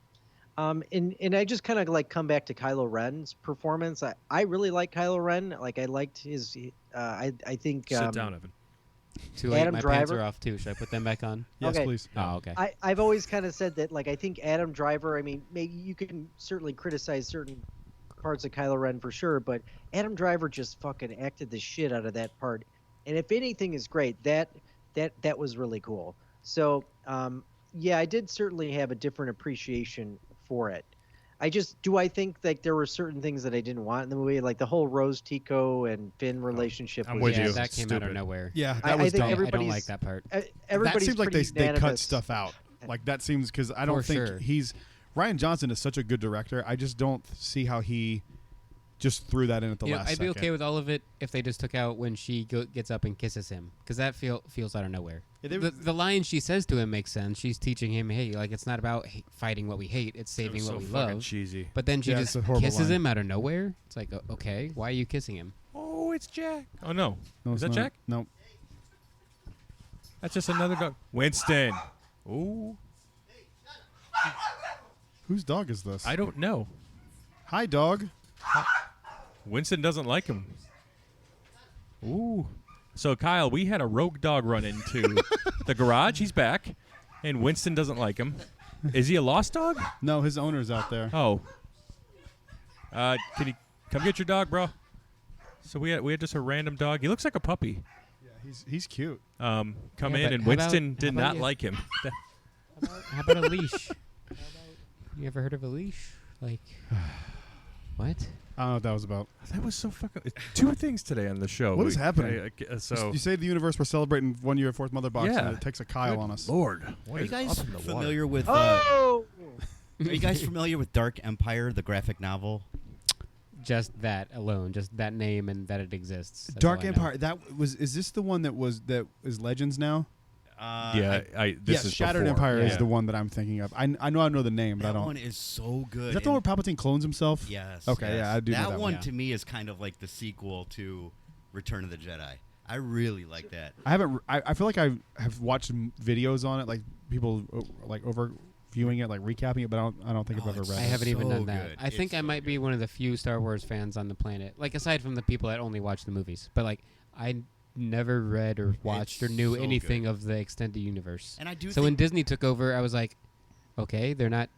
And I just kind of like come back to Kylo Ren's performance. I really like Kylo Ren. Like I liked his. I think. Sit down, Evan. Too late. Adam My pants Driver. are off too. Should I put them back on? Yes, Okay. please. Oh, okay. I've always kind of said that, like, I think Adam Driver, I mean, maybe you can certainly criticize certain parts of Kylo Ren for sure, but Adam Driver just fucking acted the shit out of that part. And if anything is great, that was really cool. So, yeah, I did certainly have a different appreciation for it. I think like there were certain things that I didn't want in the movie, like the whole Rose Tico and Finn relationship. I'm was with yeah, you. that came out of Stupid. nowhere. Yeah, I that was think dumb. I don't everybody's- like that part. Everybody's That seems like pretty they cut unanimous. stuff out. Like that seems because I don't For think sure. he's Ryan Johnson is such a good director. I just don't see how he just threw that in at the last I'd be second. okay with all of it if they just took out when she gets up and kisses him, because that feels out of nowhere. Yeah, they- The line she says to him makes sense. She's teaching him, hey, like it's not about fighting what we hate; it's It saving was what so we fucking love. cheesy. But then she Yeah, just it's a horrible kisses line. him out of nowhere. It's like, okay, why are you kissing him? Oh, it's Jack. Oh no, No, is it's that not. Jack? No. That's just another dog. Winston. Ooh, Whose dog is this? I don't know. Hi, dog. Winston doesn't like him. Ooh. So, Kyle, we had a rogue dog run into the garage. He's back. And Winston doesn't like him. Is he a lost dog? No, his owner's out there. Oh. Can you come get your dog, bro? So we had just a random dog. He looks like a puppy. Yeah, he's cute. Come Yeah, in, but and how about- Winston how did about not you- like him. How about a leash? You ever heard of a leash? Like, what? I don't know what that was about. That was so fucking... Two things today on the show. What is happening? So, You say the universe we're celebrating 1 year fourth mother box, Yeah. and it takes a Kyle Good on us. Lord. What Are you is guys up in the water? familiar with? Oh, Are you guys familiar with Dark Empire, the graphic novel? Just that alone, just that name and that it exists. That's Dark all I know. Empire. That was. Is this the one that is Legends now? Yeah, this Yes, is Shattered before. Empire Yeah. is the one that I'm thinking of. I know the name, but I that don't. one is so good. Is that the one and- where Palpatine clones himself? Yes. Okay, yes. yeah, I do know That that one one. to me is kind of like the sequel to Return of the Jedi. I really like that. I haven't. I feel like I have watched videos on it, like people like overviewing it, like recapping it, but I don't think I've Oh, ever it's read I it. haven't even so done that. good. I think It's I so might be good. one of the few Star Wars fans on the planet. Like aside from the people that only watch the movies, but like I never read or watched or knew so anything good. of the extended universe. And I do So when think Disney took over, I was like, okay, they're not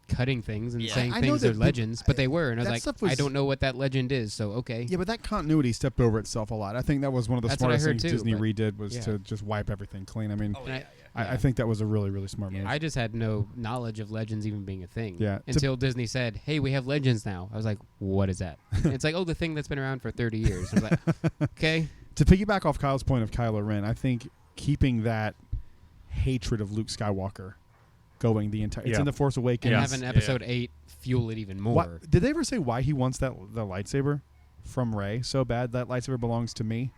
cutting things and Yeah. saying I know things are that the- legends, but they were, and I that was stuff like, I was- don't know what that legend is, so okay. Yeah, but that continuity stepped over itself a lot. I think that was one of the That's what I smartest heard things too, Disney but- redid was yeah. to just wipe everything clean. I mean, Oh, And yeah, I- yeah. I think that was a really, really smart Yeah. move. I just had no knowledge of legends even being a thing. Yeah. Until Disney said, "Hey, we have legends now." I was like, "What is that?" And it's like, "Oh, the thing that's been around for 30 years." I was like, "Okay." To piggyback off Kyle's point of Kylo Ren, I think keeping that hatred of Luke Skywalker going the entire. It's Yeah. in the Force Awakens. And Yes. having Yeah, Episode 8 fuel it even more. What, did they ever say why he wants the lightsaber from Rey so bad? That lightsaber belongs to me.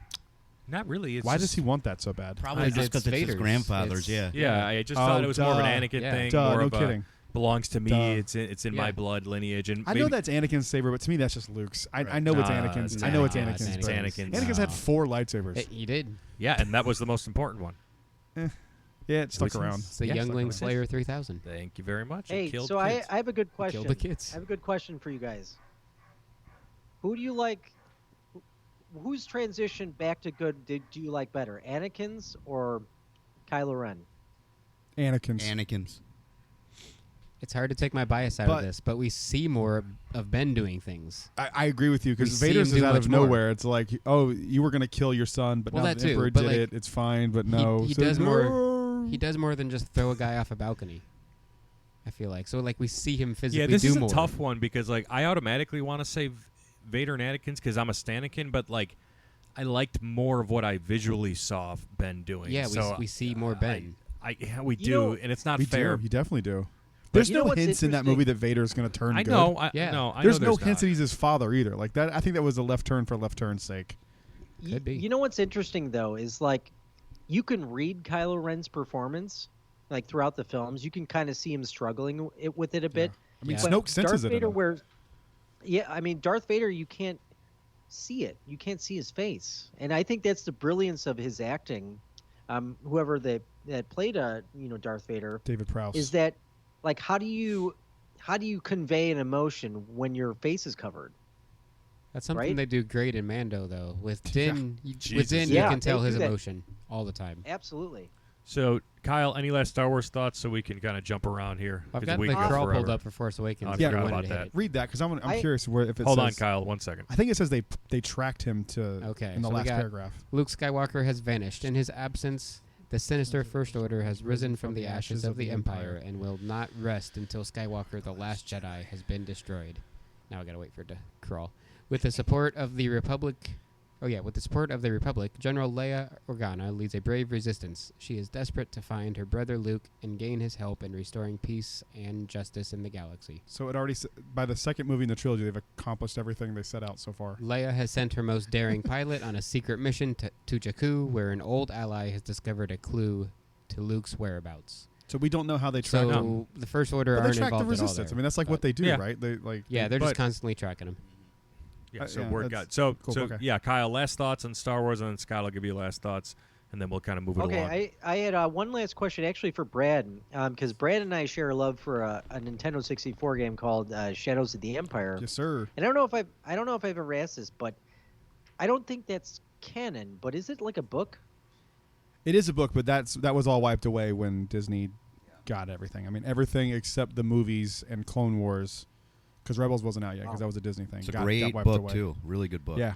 Not really. It's Why just, does he want that so bad? Probably It's just because it's his Vader's. grandfather's. It's- Yeah. Yeah, I just Oh, thought it was more of an duh. Anakin Yeah. thing. Duh, more no of kidding. belongs to me. Duh. It's in Yeah. my blood lineage. And I know that's Anakin's saber, but to me that's just Luke's. I know it's Nah, Anakin's. it's I know it's Anakin. Anakin's. It's but Anakin's. Anakin's had No. 4 lightsabers. He did. Yeah, and that was the most important one. Yeah, it stuck Which around. is- It's the Yeah, Youngling it's like- Slayer 3000. Thank you very much. hey, It killed so I kids. have a good question. Kill the kids. I have a good question for you guys. Who do you like? Whose transition back to good do you like better, Anakin's or Kylo Ren? Anakin's. Anakin's. It's hard to take my bias out But- of this, but we see more of Ben doing things. I agree with you because We see Vader's him is do out of much more. nowhere. It's like, oh, you were going to kill your son, but Well, now that the too, Emperor but, did like, it. It's fine, but no. he So- does more. He does more than just throw a guy off a balcony. I feel like so. Like we see him physically Yeah, this do is more. a tough one because like I automatically want to say Vader and Anakin's because I'm a Stanikin, but like I liked more of what I visually saw Ben doing. Yeah, so we see more Ben. yeah, we You do, know, and it's not We fair. do. You definitely do. There's you know no what's hints in that interesting? movie that Vader's going to turn I good. know. I Yeah. know. I There's know no there's hints that not. he's his father either. Like that, I think that was a left turn for left turn's sake. Could be. You know what's interesting though is like you can read Kylo Ren's performance like throughout the films. You can kind of see him struggling with it a bit. I mean, Yeah. But Snoke senses Darth it. Vader, In him. where yeah, I mean Darth Vader, you can't see it. You can't see his face, and I think that's the brilliance of his acting. Whoever that played Darth Vader David Prowse. is that like how do you convey an emotion when your face is covered? That's something right? they do great in Mando, though. With Yeah. Din, Jesus. with Din, Yeah, you can tell they his do that. emotion all the time. Absolutely. So, Kyle, any last Star Wars thoughts so we can kind of jump around here? I've 'Cause got we the can go crawl pulled forever. up for Force Awakens. I if you forgot wanted about to that. hit it. Read that because I'm I- curious where if it Hold on, says. Kyle. 1 second. I think it says they tracked him to Okay, in the so we last got- paragraph. Luke Skywalker has vanished. In his absence, the sinister First Order has risen from the ashes of the Empire and will not rest until Skywalker, the Last Jedi, has been destroyed. Now I gotta wait for it to crawl. With the support of the Republic... with the support of the Republic, General Leia Organa leads a brave resistance. She is desperate to find her brother Luke and gain his help in restoring peace and justice in the galaxy. So it already by the second movie in the trilogy, they've accomplished everything they set out so far. Leia has sent her most daring pilot on a secret mission to Jakku, where an old ally has discovered a clue to Luke's whereabouts. So we don't know how they track him. So the First Order But they aren't track the involved at all resistance. there. I mean, that's like But- what they do, Yeah. right? They like. Yeah, they're But- just constantly tracking him. Yeah, so yeah, we're that's good. So, cool, so okay. yeah, Kyle, last thoughts on Star Wars, and then Scott will give you last thoughts, and then we'll kind of move it along. Okay, I had one last question actually for Brad, because Brad and I share a love for a Nintendo 64 game called Shadows of the Empire. Yes, sir. And I don't know if I've ever asked this, but I don't think that's canon. But is it like a book? It is a book, but that was all wiped away when Disney got everything. I mean, everything except the movies and Clone Wars, because Rebels wasn't out yet, because that was a Disney thing. It's a got great wiped book away. too. Really good book. Yeah.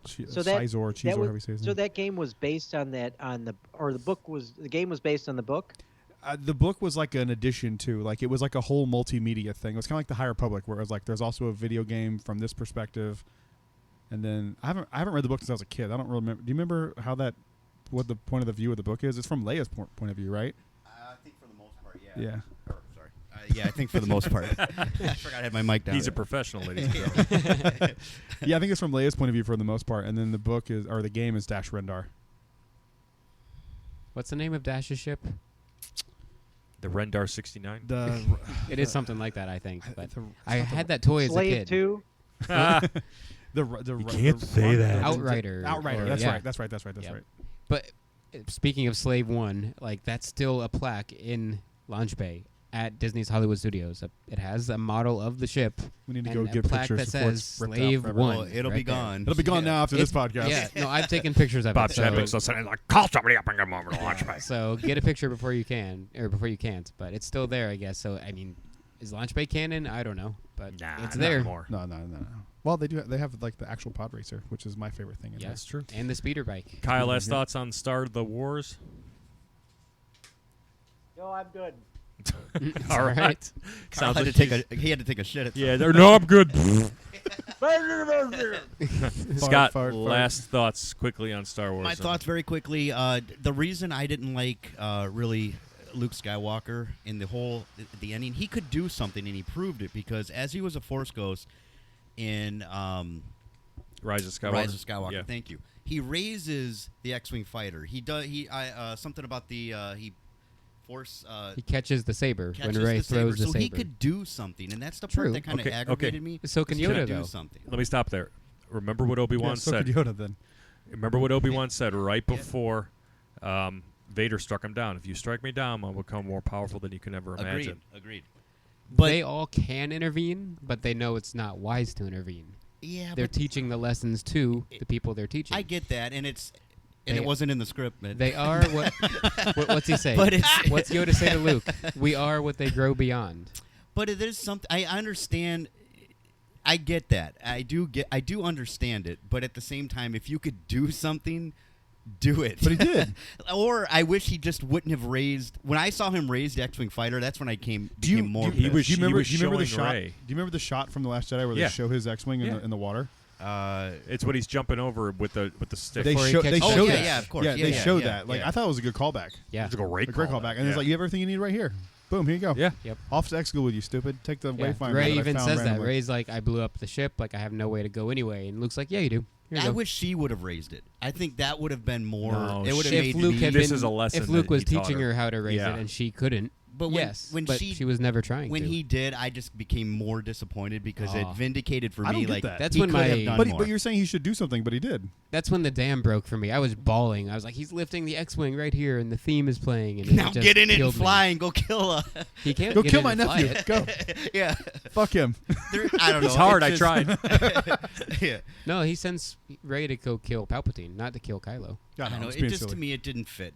So that Sizor, that however you was, say his so name. that game was based on the game was based on the book. The book was like an addition to, like, it was like a whole multimedia thing. It was kind of like the High Republic, where it was like there's also a video game from this perspective, and then I haven't read the book since I was a kid. I don't really remember. Do you remember what the point of the view of the book is? It's from Leia's point of view, right? I think for the most part, yeah. Yeah. Sorry. Yeah, I think for the most part. I forgot I had my mic down. He's a professional, ladies and gentlemen. Yeah, I think it's from Leia's point of view for the most part, and then the game is Dash Rendar. What's the name of Dash's ship? The Rendar 69. The It is something like that, I think. But the- I had that toy as a Slave kid. 2. you can't say that. Outrider. Outrider. Or- That's yeah. right. That's right. That's right. That's Yep. right. But speaking of Slave 1, like that's still a plaque in Launch Bay at Disney's Hollywood Studios. It has a model of the ship. We need to and go a get plaque pictures that before says it's ripped out Slave forever. 1. Well, it'll right be there. gone. It'll be gone now after this podcast. Yeah, no, I've taken pictures of Bob it. Chapek's So, still saying, like, call somebody up and give them over to launch bay. so get a picture before you can, or before you can't. But it's still there, I guess. So I mean, is Launch Bay canon? I don't know, but Nah, it's not there. more. No. Well, they do. They have like the actual pod racer, which is my favorite thing. In Yeah, there. That's true. And the speeder bike. Kyle, last thoughts on Star of the Wars? No, I'm good. All right. Kyle Sounds had like to take he had to take a shit at yeah, no, I'm good. Scott, fart. last thoughts quickly on Star Wars. My thoughts very quickly. The reason I didn't like really Luke Skywalker in the ending, he could do something, and he proved it because as he was a Force ghost in Rise of Skywalker. Rise of Skywalker, Yeah. thank you. He raises the X-wing fighter. He does. Something about the he force. He catches the saber Catches when Rey the saber, throws the so saber. he could do something, and that's the True. part that kind of Okay, aggravated me. So can He could Yoda, do though. something. Let me stop there. Remember what Obi-Wan Yeah, so said. could Yoda then. Remember what Obi-Wan said right before Vader struck him down. If you strike me down, I'll become more powerful than you can ever imagine. Agreed. They all can intervene, but they know it's not wise to intervene. Yeah, They're but teaching the lessons to the people they're teaching. I get that, and it They- wasn't in the script. But They are what? What's he say? But it's- What's Yoda say to Luke? We are what they grow beyond. But it is something. I understand. I get that. I do understand it. But at the same time, if you could do something, do it. But he did. Or I wish he just wouldn't have raised. When I saw him raise the X-wing fighter, that's when I became more. he pissed. was- Do you remember the showing shot? Rey. Do you remember the shot from the Last Jedi where Yeah. they show his X-wing Yeah. in the water? It's when he's jumping over with the stick. They Before he show catches they the show fish. that. Yeah, of course. Yeah, Yeah, they yeah, showed yeah, that. Like yeah. I thought it was a good callback. Yeah. It's a great A great callback. And it's like you have everything you need right here. Boom, here you go. Yeah. Yep. Off to X school with you, stupid. Take the Yeah. wayfinder. Ray that I even found says that. randomly. Ray's like, I blew up the ship. Like, I have no way to go anyway. And Luke's like, yeah, you do. Here you I go. wish she would have raised it. I think that would have been more. No, it would have if made Luke me. had This been, is a lesson if Luke that was he taught teaching her. her how to raise Yeah. it and she couldn't, But when, yes, when but she was never trying when to. he did, I just became more disappointed because it Aw. vindicated for I don't me get like that. That's he when could have my- done But, more. but you're saying he should do something, but he did. That's when the dam broke for me. I was bawling. I was like, he's lifting the X-wing right here, and the theme is playing. And it now just get in it and killed me. fly and go kill her. He can't Go get kill in my and fly nephew. it. Go. Yeah, Fuck him. I don't know. It's hard. I just- tried. yeah, No, he sends Ray to go kill Palpatine, not to kill Kylo. God, I no, know. it's It being just silly. to me, it didn't fit.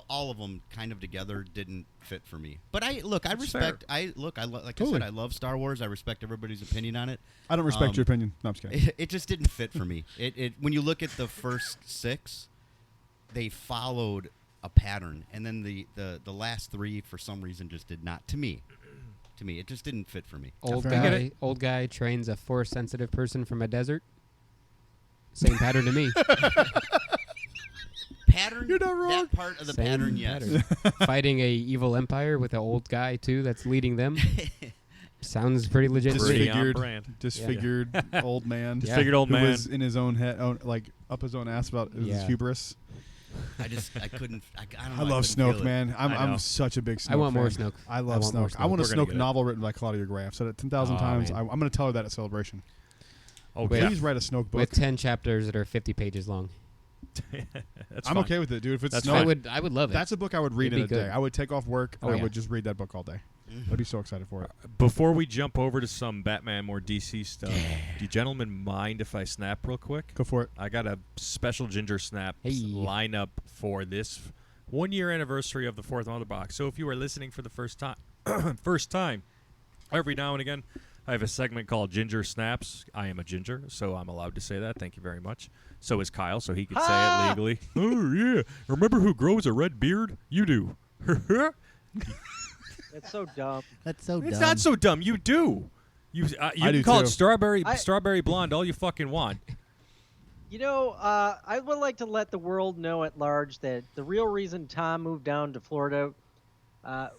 All of them kind of together didn't fit for me. But I respect. Like I Totally. said, I love Star Wars. I respect everybody's opinion on it. I don't respect your opinion. No, I'm just kidding. It just didn't fit for me. It when you look at the first 6, they followed a pattern, and then the last 3 for some reason just did not. To me, it just didn't fit for me. Old guy trains a force-sensitive person from a desert. Same pattern to me. Pattern. You're not wrong. That part of the Same pattern, yes. pattern. Fighting a evil empire with an old guy too that's leading them. Sounds pretty legit. Pretty on Disfigured, brand. disfigured old man. Disfigured old who man. was in his own head, like up his own ass about his Yeah. hubris. I couldn't. I don't know. I love couldn't feel Snoke, it. man. I know. I'm such a big Snoke I want more fan. Snoke. I love want more Snoke. I want a We're gonna Snoke get it. novel written by Claudia Gray. I've said it 10,000 Aw, times. man. I'm going to tell her that at Celebration. Oh, Wait. yeah. Please write a Snoke book. With 10 chapters that are 50 pages long. That's I'm fine. okay with it, dude. If it's That's Snoke, I would love it. that's a book I would read It'd in a be day. good. I would take off work and Oh, I yeah. would just read that book all day. I'd be so excited for it. Before we jump over to some Batman, more DC stuff, do you gentlemen mind if I snap real quick? Go for it. I got a special Ginger Snaps Hey. lineup for this 1-year anniversary of the Fourth Mother Box. So if you are listening for the first time, every now and again, I have a segment called Ginger Snaps. I am a ginger, so I'm allowed to say that. Thank you very much. So is Kyle, so he can say it legally. Oh, yeah. Remember who grows a red beard? You do. That's so dumb. That's so It's not so dumb. You do. You I can do call too. it strawberry I- strawberry blonde all you fucking want. You know, I would like to let the world know at large that the real reason Tom moved down to Florida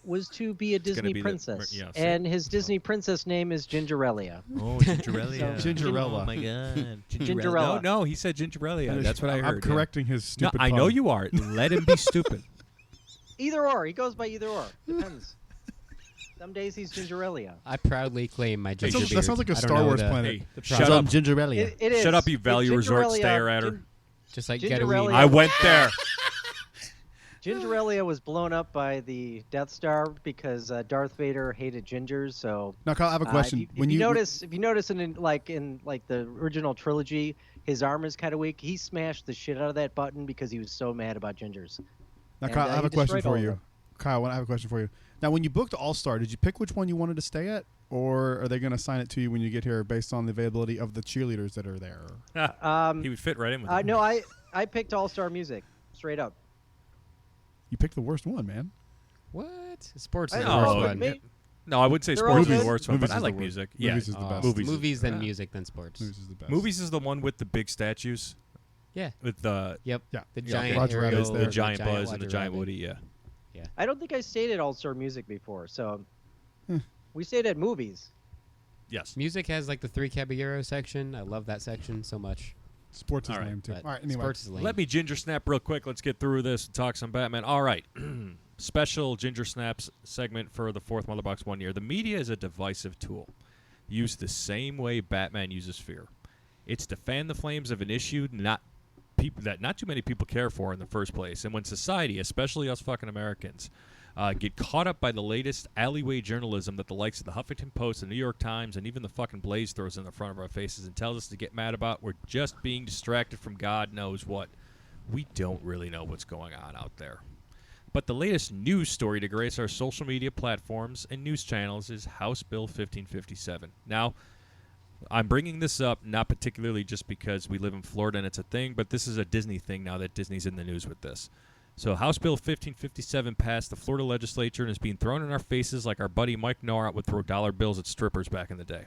was to be a gonna Disney be the- princess. yeah, and his Disney princess name is Gingerella. Oh, Gingerella. So- Gingerella. Oh my god. Gingerella. No, he said Gingerella. That's what I heard. I'm yeah. correcting his No, stupid I know pun. you are. Let him be stupid. Either or. He goes by either or. Depends. Some days he's Gingerella. I proudly claim my That ginger sounds, beard. that sounds like a I don't Star know Wars the- planet. Hey, the shut process. up. Gingerella. It is. Shut up, you Value It's Resort Gingerella- stayer at her. Gin- Just like Gingerella- Getaway. I went there. Gingerella was blown up by the Death Star because Darth Vader hated gingers. So Now, Kyle, I have a question. if you notice in the original trilogy, his arm is kind of weak. He smashed the shit out of that button because he was so mad about gingers. Now, And, Kyle, I have he a question destroyed for all of you. them. Kyle, I have a question for you. Now, when you booked All Star, did you pick which one you wanted to stay at, or are they going to assign it to you when you get here based on the availability of the cheerleaders that are there? He would fit right in with it. No, I picked All Star Music straight up. You picked the worst one, man. What? Sports I is know, the worst but one. may- No, I wouldn't say They're all sports is good. the worst one, Movies but I is like the worst. music. Movies Yeah, is the best. movies. Movies then Yeah. music then sports. Movies is the best. Movies is the one with the big statues. Yeah. With the Yep. Yeah. The Yeah, giant Roger Ariel, Rabbit's there. the giant Buzz and the Roger giant Rabbit. Woody. Yeah. I don't think I stayed at All Star Music before, so Hmm. we stayed at movies. Yes. Music has like the 3 Caballero section. I love that section so much. Sports is All right, lame, too. But All right, anyway. sports is lame. Let me ginger snap real quick. Let's get through this and talk some Batman. All right. Special ginger snaps segment for the Fourth Mother Box 1 year. The media is a divisive tool, used the same way Batman uses fear. It's to fan the flames of an issue not too many people care for in the first place. And when society, especially us fucking Americans, get caught up by the latest alleyway journalism that the likes of the Huffington Post, the New York Times, and even the fucking Blaze throws in the front of our faces and tells us to get mad about, we're just being distracted from God knows what. We don't really know what's going on out there. But the latest news story to grace our social media platforms and news channels is House Bill 1557. Now, I'm bringing this up not particularly just because we live in Florida and it's a thing, but this is a Disney thing now that Disney's in the news with this. So House Bill 1557 passed the Florida legislature and is being thrown in our faces like our buddy Mike Norrat would throw dollar bills at strippers back in the day.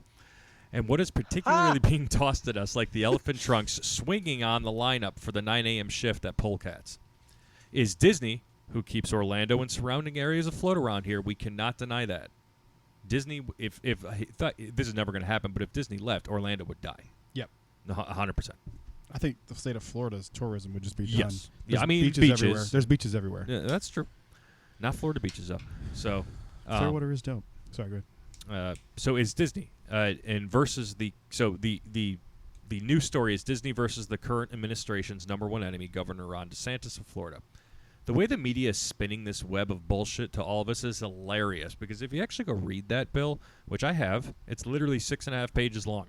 And what is particularly being tossed at us like the elephant trunks swinging on the lineup for the 9 a.m. shift at Polecats is Disney who keeps Orlando and surrounding areas afloat around here. We cannot deny that. Disney, if I thought this is never going to happen, but if Disney left, Orlando would die. Yep. 100%. I think the state of Florida's tourism would just be done. Yes. Yeah, There's I mean, beaches everywhere. There's beaches everywhere. Yeah, that's true. Not Florida beaches, though. So, Clearwater is dope. Sorry, go ahead. so is Disney, and versus the new story is Disney versus the current administration's number one enemy, Governor Ron DeSantis of Florida. The way the media is spinning this web of bullshit to all of us is hilarious, because if you actually go read that bill, which I have, it's literally 6.5 pages long.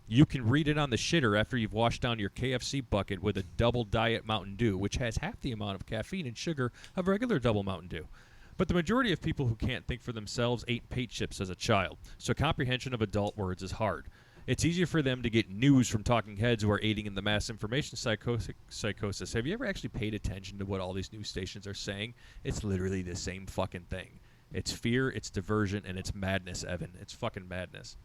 You can read it on the shitter after you've washed down your KFC bucket with a double diet Mountain Dew, which has half the amount of caffeine and sugar of regular double Mountain Dew. But the majority of people who can't think for themselves ate paint chips as a child, so comprehension of adult words is hard. It's easier for them to get news from talking heads who are aiding in the mass information psychosis. Have you ever actually paid attention to what all these news stations are saying? It's literally the same fucking thing. It's fear, it's diversion, and it's madness, Evan. It's fucking madness.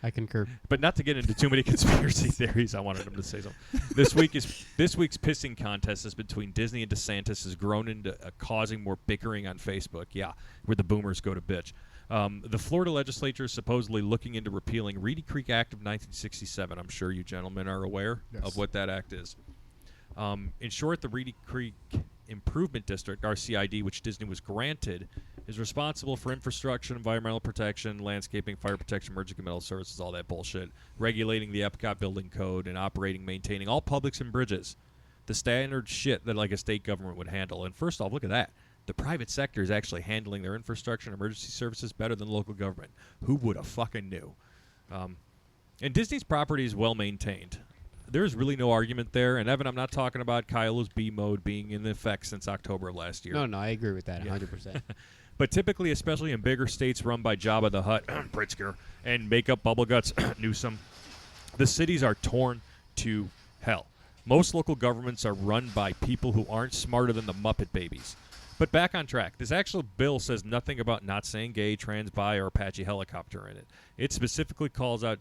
I concur. But not to get into too many conspiracy theories, I wanted him to say something. This week's pissing contest is between Disney and DeSantis has grown into causing more bickering on Facebook. Yeah, where the boomers go to bitch. The Florida legislature is supposedly looking into repealing Reedy Creek Act of 1967. I'm sure you gentlemen are aware of what that act is. In short, the Reedy Creek Improvement District, RCID, which Disney was granted, is responsible for infrastructure, environmental protection, landscaping, fire protection, emergency medical services, all that bullshit, regulating the Epcot building code, and operating, maintaining all publics and bridges. The standard shit that like a state government would handle. And first off, look at that. The private sector is actually handling their infrastructure and emergency services better than local government. Who would have fucking knew? And Disney's property is well maintained. There's really no argument there. And Evan, I'm not talking about Kylo's B mode being in effect since October of last year. No, I agree with that 100%. But typically, especially in bigger states run by Jabba the Hutt, Pritzker, and Makeup Bubbleguts, Newsom, the cities are torn to hell. Most local governments are run by people who aren't smarter than the Muppet Babies. But back on track, this actual bill says nothing about not saying gay, trans, bi, or Apache helicopter in it. It specifically calls out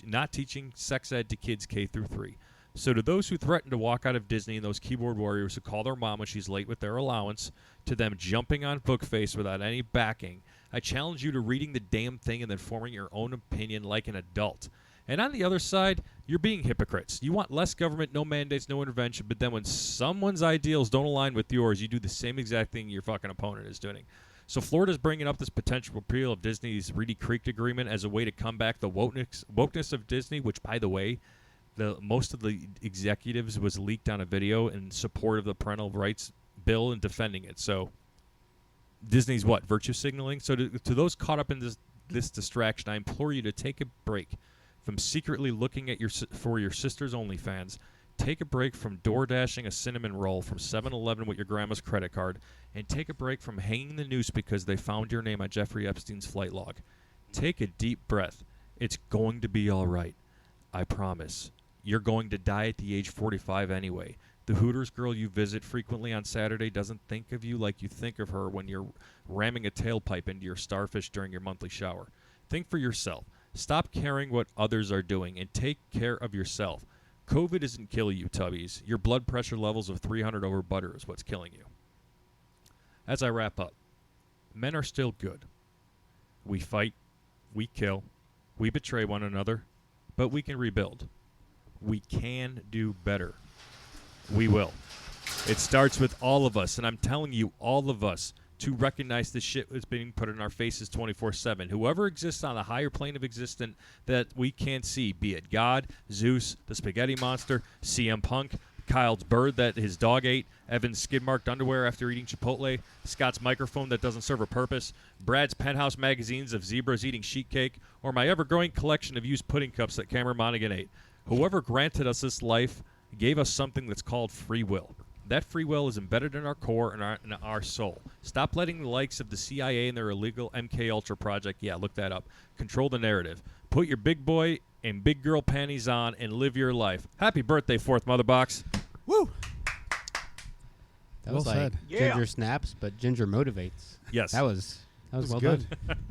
not teaching sex ed to kids K through 3. So to those who threaten to walk out of Disney and those keyboard warriors who call their mom when she's late with their allowance, to them jumping on Bookface without any backing, I challenge you to reading the damn thing and then forming your own opinion like an adult. And on the other side, you're being hypocrites. You want less government, no mandates, no intervention, but then when someone's ideals don't align with yours, you do the same exact thing your fucking opponent is doing. So Florida's bringing up this potential repeal of Disney's Reedy Creek Agreement as a way to combat the wokeness of Disney, which, by the way, most of the executives was leaked on a video in support of the parental rights bill and defending it. So Disney's what? Virtue signaling? So to those caught up in this distraction, I implore you to take a break from secretly looking at for your sister's OnlyFans. Take a break from door dashing a cinnamon roll from 7-Eleven with your grandma's credit card, and take a break from hanging the noose because they found your name on Jeffrey Epstein's flight log. Take a deep breath. It's going to be all right. I promise. You're going to die at the age 45 anyway. The Hooters girl you visit frequently on Saturday doesn't think of you like you think of her when you're ramming a tailpipe into your starfish during your monthly shower. Think for yourself. Stop caring what others are doing and take care of yourself. COVID isn't killing you, Tubbies. Your blood pressure levels of 300 over butter is what's killing you. As I wrap up, men are still good. We fight, we kill, we betray one another, but we can rebuild. We can do better. We will. It starts with all of us, and I'm telling you, all of us, to recognize the shit that's being put in our faces 24/7. Whoever exists on a higher plane of existence that we can't see, be it God, Zeus, the spaghetti monster, CM Punk, Kyle's bird that his dog ate, Evan's skid-marked underwear after eating Chipotle, Scott's microphone that doesn't serve a purpose, Brad's penthouse magazines of zebras eating sheet cake, or my ever-growing collection of used pudding cups that Cameron Monaghan ate. Whoever granted us this life gave us something that's called free will. That free will is embedded in our core and in our soul. Stop letting the likes of the CIA and their illegal MKUltra project, yeah, look that up, control the narrative. Put your big boy and big girl panties on and live your life. Happy birthday, Fourth Mother Box. Woo! That was Well like said. Ginger snaps, but Ginger motivates. Yes. That was That's well good. done.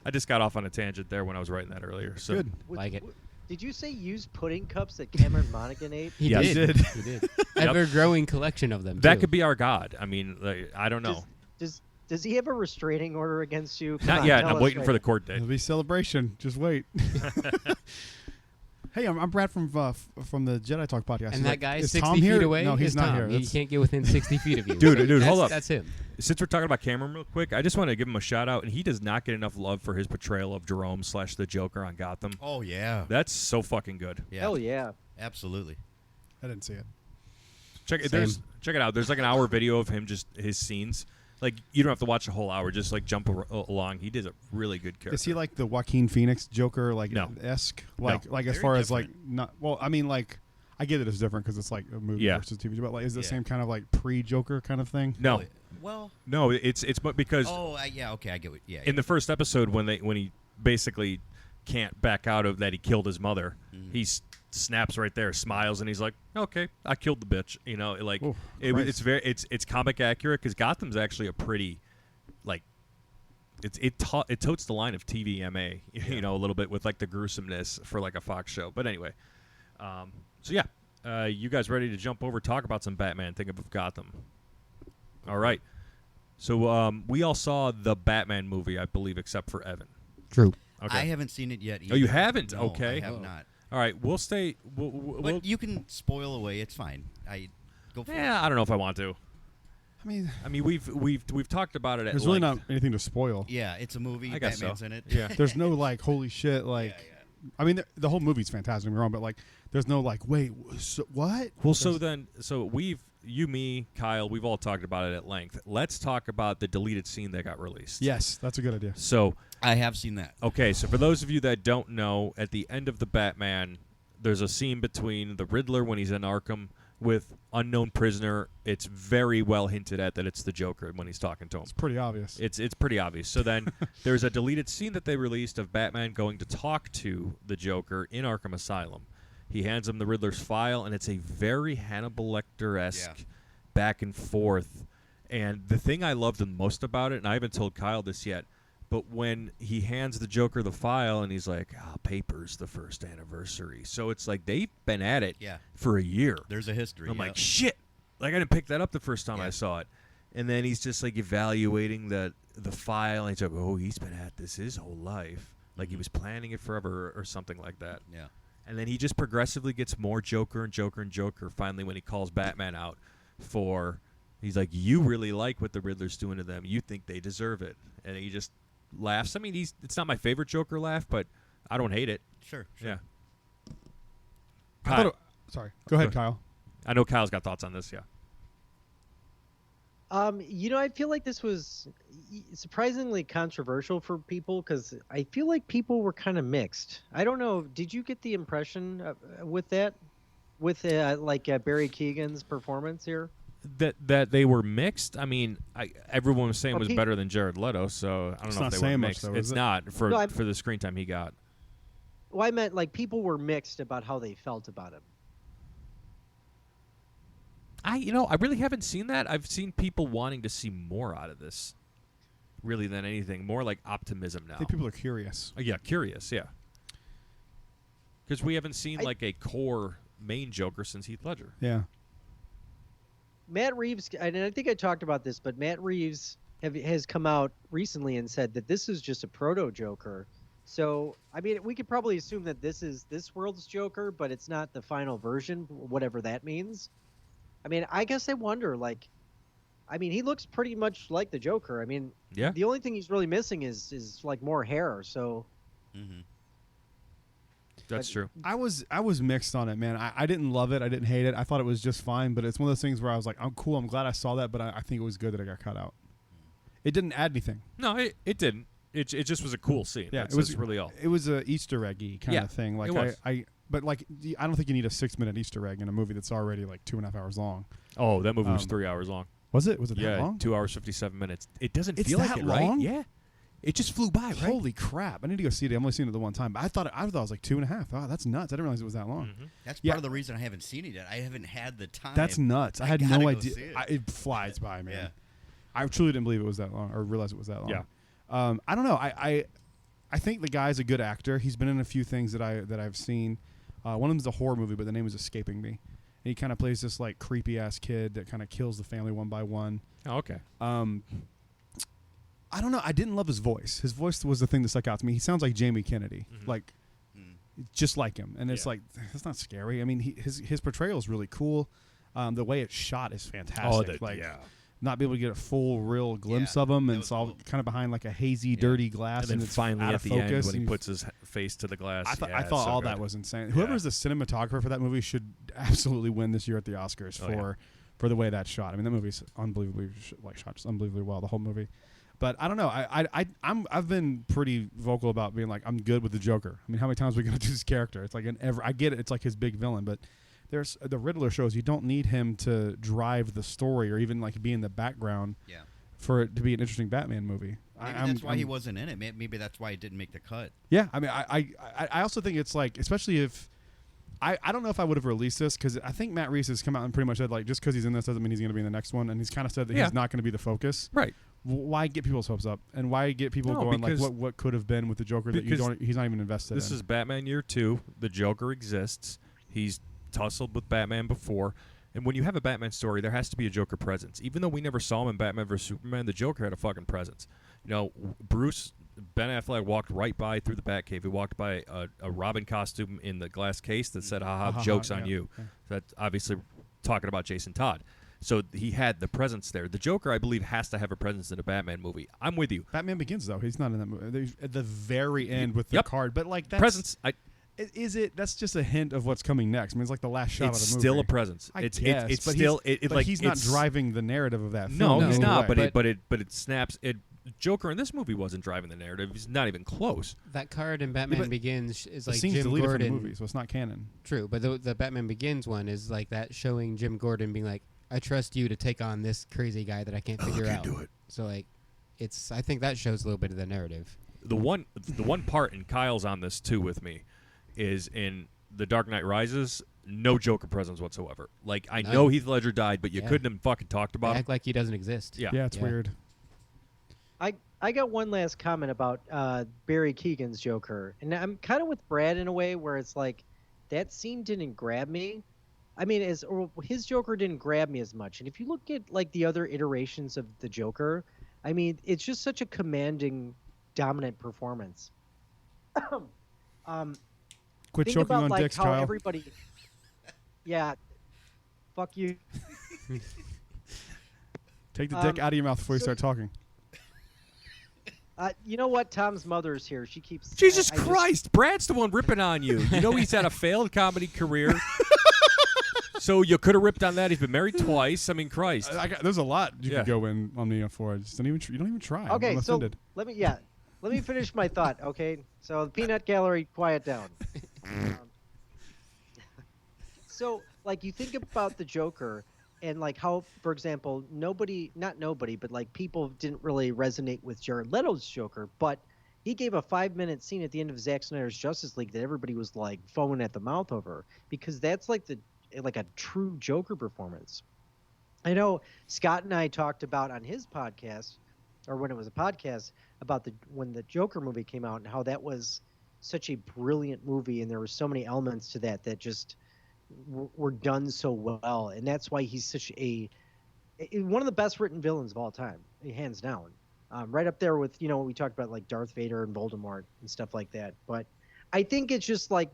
I just got off on a tangent there when I was writing that earlier. So Good. Like it. Did you say use pudding cups that Cameron Monaghan ate? He Yes. did. Did. He did. Ever-growing collection of them. That too. could be our God. I mean, like, I don't know. Does he have a restraining order against you? Come Not on, yet. tell I'm us waiting right for the now. court date. It'll be celebration. Just wait. Hey, I'm Brad from the Jedi Talk podcast. And He's that like, guy's is 60 Tom feet here? away. No, he's is not Tom. here. He That's- can't get within 60 feet of you. Dude, So dude, hold up. That's him. Since we're talking about Cameron real quick, I just want to give him a shout out. And he does not get enough love for his portrayal of Jerome / the Joker on Gotham. Oh yeah. That's so fucking good. Yeah. Hell yeah. Absolutely. I didn't see it. Check it. Same. Check it out. There's like an hour video of him, just his scenes. Like, you don't have to watch the whole hour. Just like jump along. He did a really good character. Is he like the Joaquin Phoenix Joker, like No. esque? No. Like as Very far as like different. not. Well, I mean, like I get it as different because it's like a movie Yeah. versus TV, but like is it the Yeah. same kind of like pre-Joker kind of thing? No, Well. no. It's because Yeah. Okay. I get what. Yeah. in the first episode when he basically can't back out of that he killed his mother, he snaps right there, smiles, and he's like, "Okay, I killed the bitch." You know, like Oh, it's very it's comic accurate because Gotham's actually a pretty like it totes the line of TVMA, you know, a little bit with like the gruesomeness for like a Fox show. But anyway, so yeah, you guys ready to jump over talk about some Batman? Think of Gotham. All right. So we all saw the Batman movie, I believe, except for Evan. True. Okay. I haven't seen it yet. Oh, you either. haven't? No, Okay. I have Oh. not. All right, we'll stay. But We'll, you can spoil away. It's fine. I go for it. yeah, I don't know if I want to. I mean, I mean, we've talked about it at there's really length. not anything to spoil. Yeah, it's a movie. I guess Batman's so. in it. Yeah. There's no like holy shit like. Yeah. I mean, the whole movie's fantastic. Don't get me wrong, but like, there's no like, wait, what? Well, so we've you, me, Kyle, we've all talked about it at length. Let's talk about the deleted scene that got released. Yes, that's a good idea. So I have seen that. okay, so for those of you that don't know, at the end of the Batman, there's a scene between the Riddler when he's in Arkham with unknown prisoner. It's very well hinted at that it's the Joker when he's talking to him. It's pretty obvious. It's pretty obvious. So then there's a deleted scene that they released of Batman going to talk to the Joker in Arkham Asylum. He hands him the Riddler's file, and it's a very Hannibal Lecter-esque back and forth. And the thing I loved the most about it, and I haven't told Kyle this yet, but when he hands the Joker the file and he's like, papers, the first anniversary. So it's like they've been at it Yeah. for a year. There's a history. I'm yeah. like, shit. Like, I didn't pick that up the first time Yeah. I saw it. And then he's just, like, evaluating the file. And he's like, he's been at this his whole life. Like, he was planning it forever or something like that. Yeah. And then he just progressively gets more Joker and Joker and Joker. Finally, when he calls Batman out he's like, you really like what the Riddler's doing to them. You think they deserve it. And he just laughs. I mean, it's not my favorite Joker laugh, but I don't hate it. Sure. Yeah. I thought Kyle. sorry, go ahead, Kyle. I know Kyle's got thoughts on this, yeah. I feel like this was surprisingly controversial for people because I feel like people were kind of mixed. I don't know. Did you get the impression with that, with Barry Keoghan's performance here? That they were mixed. I mean, everyone was saying it Well, was better than Jared Leto, so I don't It's know not if they were saying much, mixed. though, is It's it? not for No, for the screen time he got. Well, I meant like people were mixed about how they felt about him. I really haven't seen that. I've seen people wanting to see more out of this, really than anything. More like optimism now. I think people are curious. Yeah, curious. Yeah, because we haven't seen I- like a core main Joker since Heath Ledger. Yeah. Matt Reeves, and I think I talked about this, but Matt Reeves has come out recently and said that this is just a proto Joker. So, I mean, we could probably assume that this is this world's Joker, but it's not the final version, whatever that means. I mean, I guess I wonder, he looks pretty much like the Joker. I mean, Yeah. the only thing he's really missing is like more hair. So, Mm-hmm. That's true. I was mixed on it, man. I didn't love it. I didn't hate it. I thought it was just fine, but it's one of those things where I was like, I'm cool. I'm glad I saw that, but I think it was good that it got cut out. It didn't add anything. No, it didn't. It just was a cool scene. Yeah, That's, it was that's really all. It was a Easter eggy kind Yeah, of thing. Like it was. but like I don't think you need a 6-minute Easter egg in a movie that's already like 2.5 hours long. Oh, that movie was 3 Um, hours long. Was it? Was it that Yeah, long? 2 hours 57 minutes. It doesn't It's feel like that it, long? right? Yeah, it just flew by, right? Holy crap! I need to go see it. I've only seen it the one time, but I thought it was like 2.5. Oh, that's nuts! I didn't realize it was that long. Mhm. That's Yeah. part of the reason I haven't seen it yet. I haven't had the time. That's nuts! I had gotta no go idea. see it. It flies by, man. Yeah. I truly didn't believe it was that long, or realize it was that long. Yeah. I don't know. I think the guy's a good actor. He's been in a few things that I've seen. One of them is a horror movie, but the name is escaping me. And he kind of plays this like creepy ass kid that kind of kills the family one by one. Oh, okay. I don't know. I didn't love his voice. His voice was the thing that stuck out to me. He sounds like Jamie Kennedy, like just like him. And it's like that's not scary. I mean, his portrayal is really cool. The way it's shot is fantastic. Not be able to get a full, real glimpse of him, and it's all kind of behind like a hazy, dirty glass, and then it's finally out at of the focus, end when he and puts his face to the glass. I thought so all good. that was insane. Whoever's the cinematographer for that movie should absolutely win this year at the Oscars for the way that's shot. I mean, that movie's unbelievably shot just unbelievably well, the whole movie. But I don't know. I've been pretty vocal about being like I'm good with the Joker. I mean, how many times are we gonna do this character? It's like I get it. It's like his big villain, but there's the Riddler shows you don't need him to drive the story or even like be in the background. Yeah. For it to be an interesting Batman movie. Maybe that's why he wasn't in it. Maybe that's why it didn't make the cut. Yeah, I mean, I also think it's like, especially if I don't know if I would have released this because I think Matt Reeves has come out and pretty much said like just because he's in this doesn't mean he's going to be in the next one, and he's kind of said that he's not going to be the focus. Right. Why get people's hopes up and why get people going like what could have been with the Joker that he's not even invested in? This is Batman Year 2. The Joker exists. He's tussled with Batman before. And when you have a Batman story, there has to be a Joker presence. Even though we never saw him in Batman vs. Superman, the Joker had a fucking presence. You know, Ben Affleck walked right by through the Batcave. He walked by a Robin costume in the glass case that said, haha, joke's on you. Yeah. That's obviously talking about Jason Todd. So he had the presence there. The Joker, I believe, has to have a presence in a Batman movie. I'm with you. Batman Begins, though. He's not in that movie. At the very end with the card. But, like, that's... Presence. Is it? That's just a hint of what's coming next. I mean, it's like the last shot of the movie. It's still a presence. It's but still. He's not driving the narrative of that film. No, he's not. Way. But it snaps. Joker in this movie wasn't driving the narrative. He's not even close. That card in Batman Begins is like Jim Jim deleted Gordon. from the movie, so it's not canon. True, but the Batman Begins one is like that showing Jim Gordon being like, "I trust you to take on this crazy guy that I can't figure out." Do it. So like, I think that shows a little bit of the narrative. The one part, and Kyle's on this too with me, is in The Dark Knight Rises, no Joker presence whatsoever. Like, I know Heath Ledger died, but you couldn't have fucking talked about him. Act like he doesn't exist. Yeah, it's weird. I got one last comment about Barry Keoghan's Joker, and I'm kind of with Brad in a way where it's like that scene didn't grab me. I mean, his Joker didn't grab me as much. And if you look at like the other iterations of the Joker, I mean, it's just such a commanding, dominant performance. Quit think choking about on like dicks, how Kyle. everybody. Yeah. Fuck you. Take the dick out of your mouth before you start talking. You know what? Tom's mother's here. She keeps. Jesus Christ! Brad's the one ripping on you. You know he's had a failed comedy career. So you could have ripped on that. He's been married twice. I mean, Christ. There's a lot you could go in on me for. Just you don't even try. Okay, I'm so offended. let me finish my thought. Okay, so the peanut gallery, quiet down. So like you think about the Joker. And like how, for example, not nobody, but like people didn't really resonate with Jared Leto's Joker, but he gave a 5-minute scene at the end of Zack Snyder's Justice League that everybody was like foaming at the mouth over because that's like a true Joker performance. I know Scott and I talked about on his podcast, or when it was a podcast, about when the Joker movie came out and how that was such a brilliant movie and there were so many elements to that just were done so well, and that's why he's such one of the best written villains of all time, hands down. Right up there with what we talked about, like Darth Vader and Voldemort and stuff like that. But I think it's just like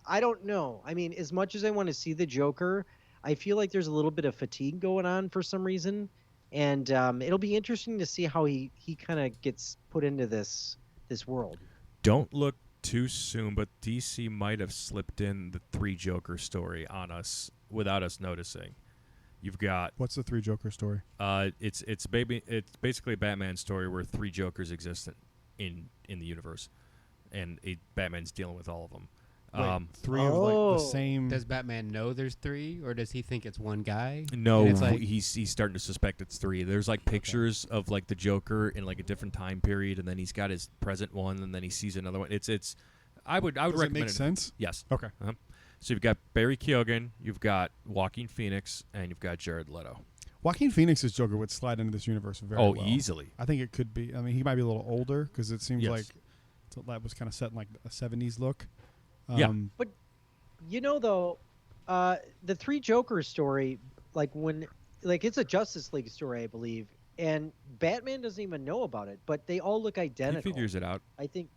I don't know. I mean, as much as I want to see the Joker, I feel like there's a little bit of fatigue going on for some reason, and it'll be interesting to see how he kind of gets put into this world. Don't look too soon, but DC might have slipped in the 3 Joker story on us without us noticing. You've got what's the 3 Joker story? It's basically a Batman story where 3 Jokers exist in the universe, and Batman's dealing with all of them. Wait, 3 of like the same. Does Batman know there's 3, or does he think it's one guy? No, it's like, he's starting to suspect it's 3. There's like pictures of like the Joker in like a different time period, and then he's got his present one, and then he sees another one. It's. I would Does recommend it make sense? Yes. Okay. So you've got Barry Keoghan, you've got Joaquin Phoenix, and you've got Jared Leto. Joaquin Phoenix's Joker would slide into this universe very well. Easily. I think it could be. I mean, he might be a little older because it seems like So that was kind of set in like a 70s look. Yeah. But though, the Three Jokers story, like it's a Justice League story, I believe, and Batman doesn't even know about it, but they all look He identical. figures it out. I think.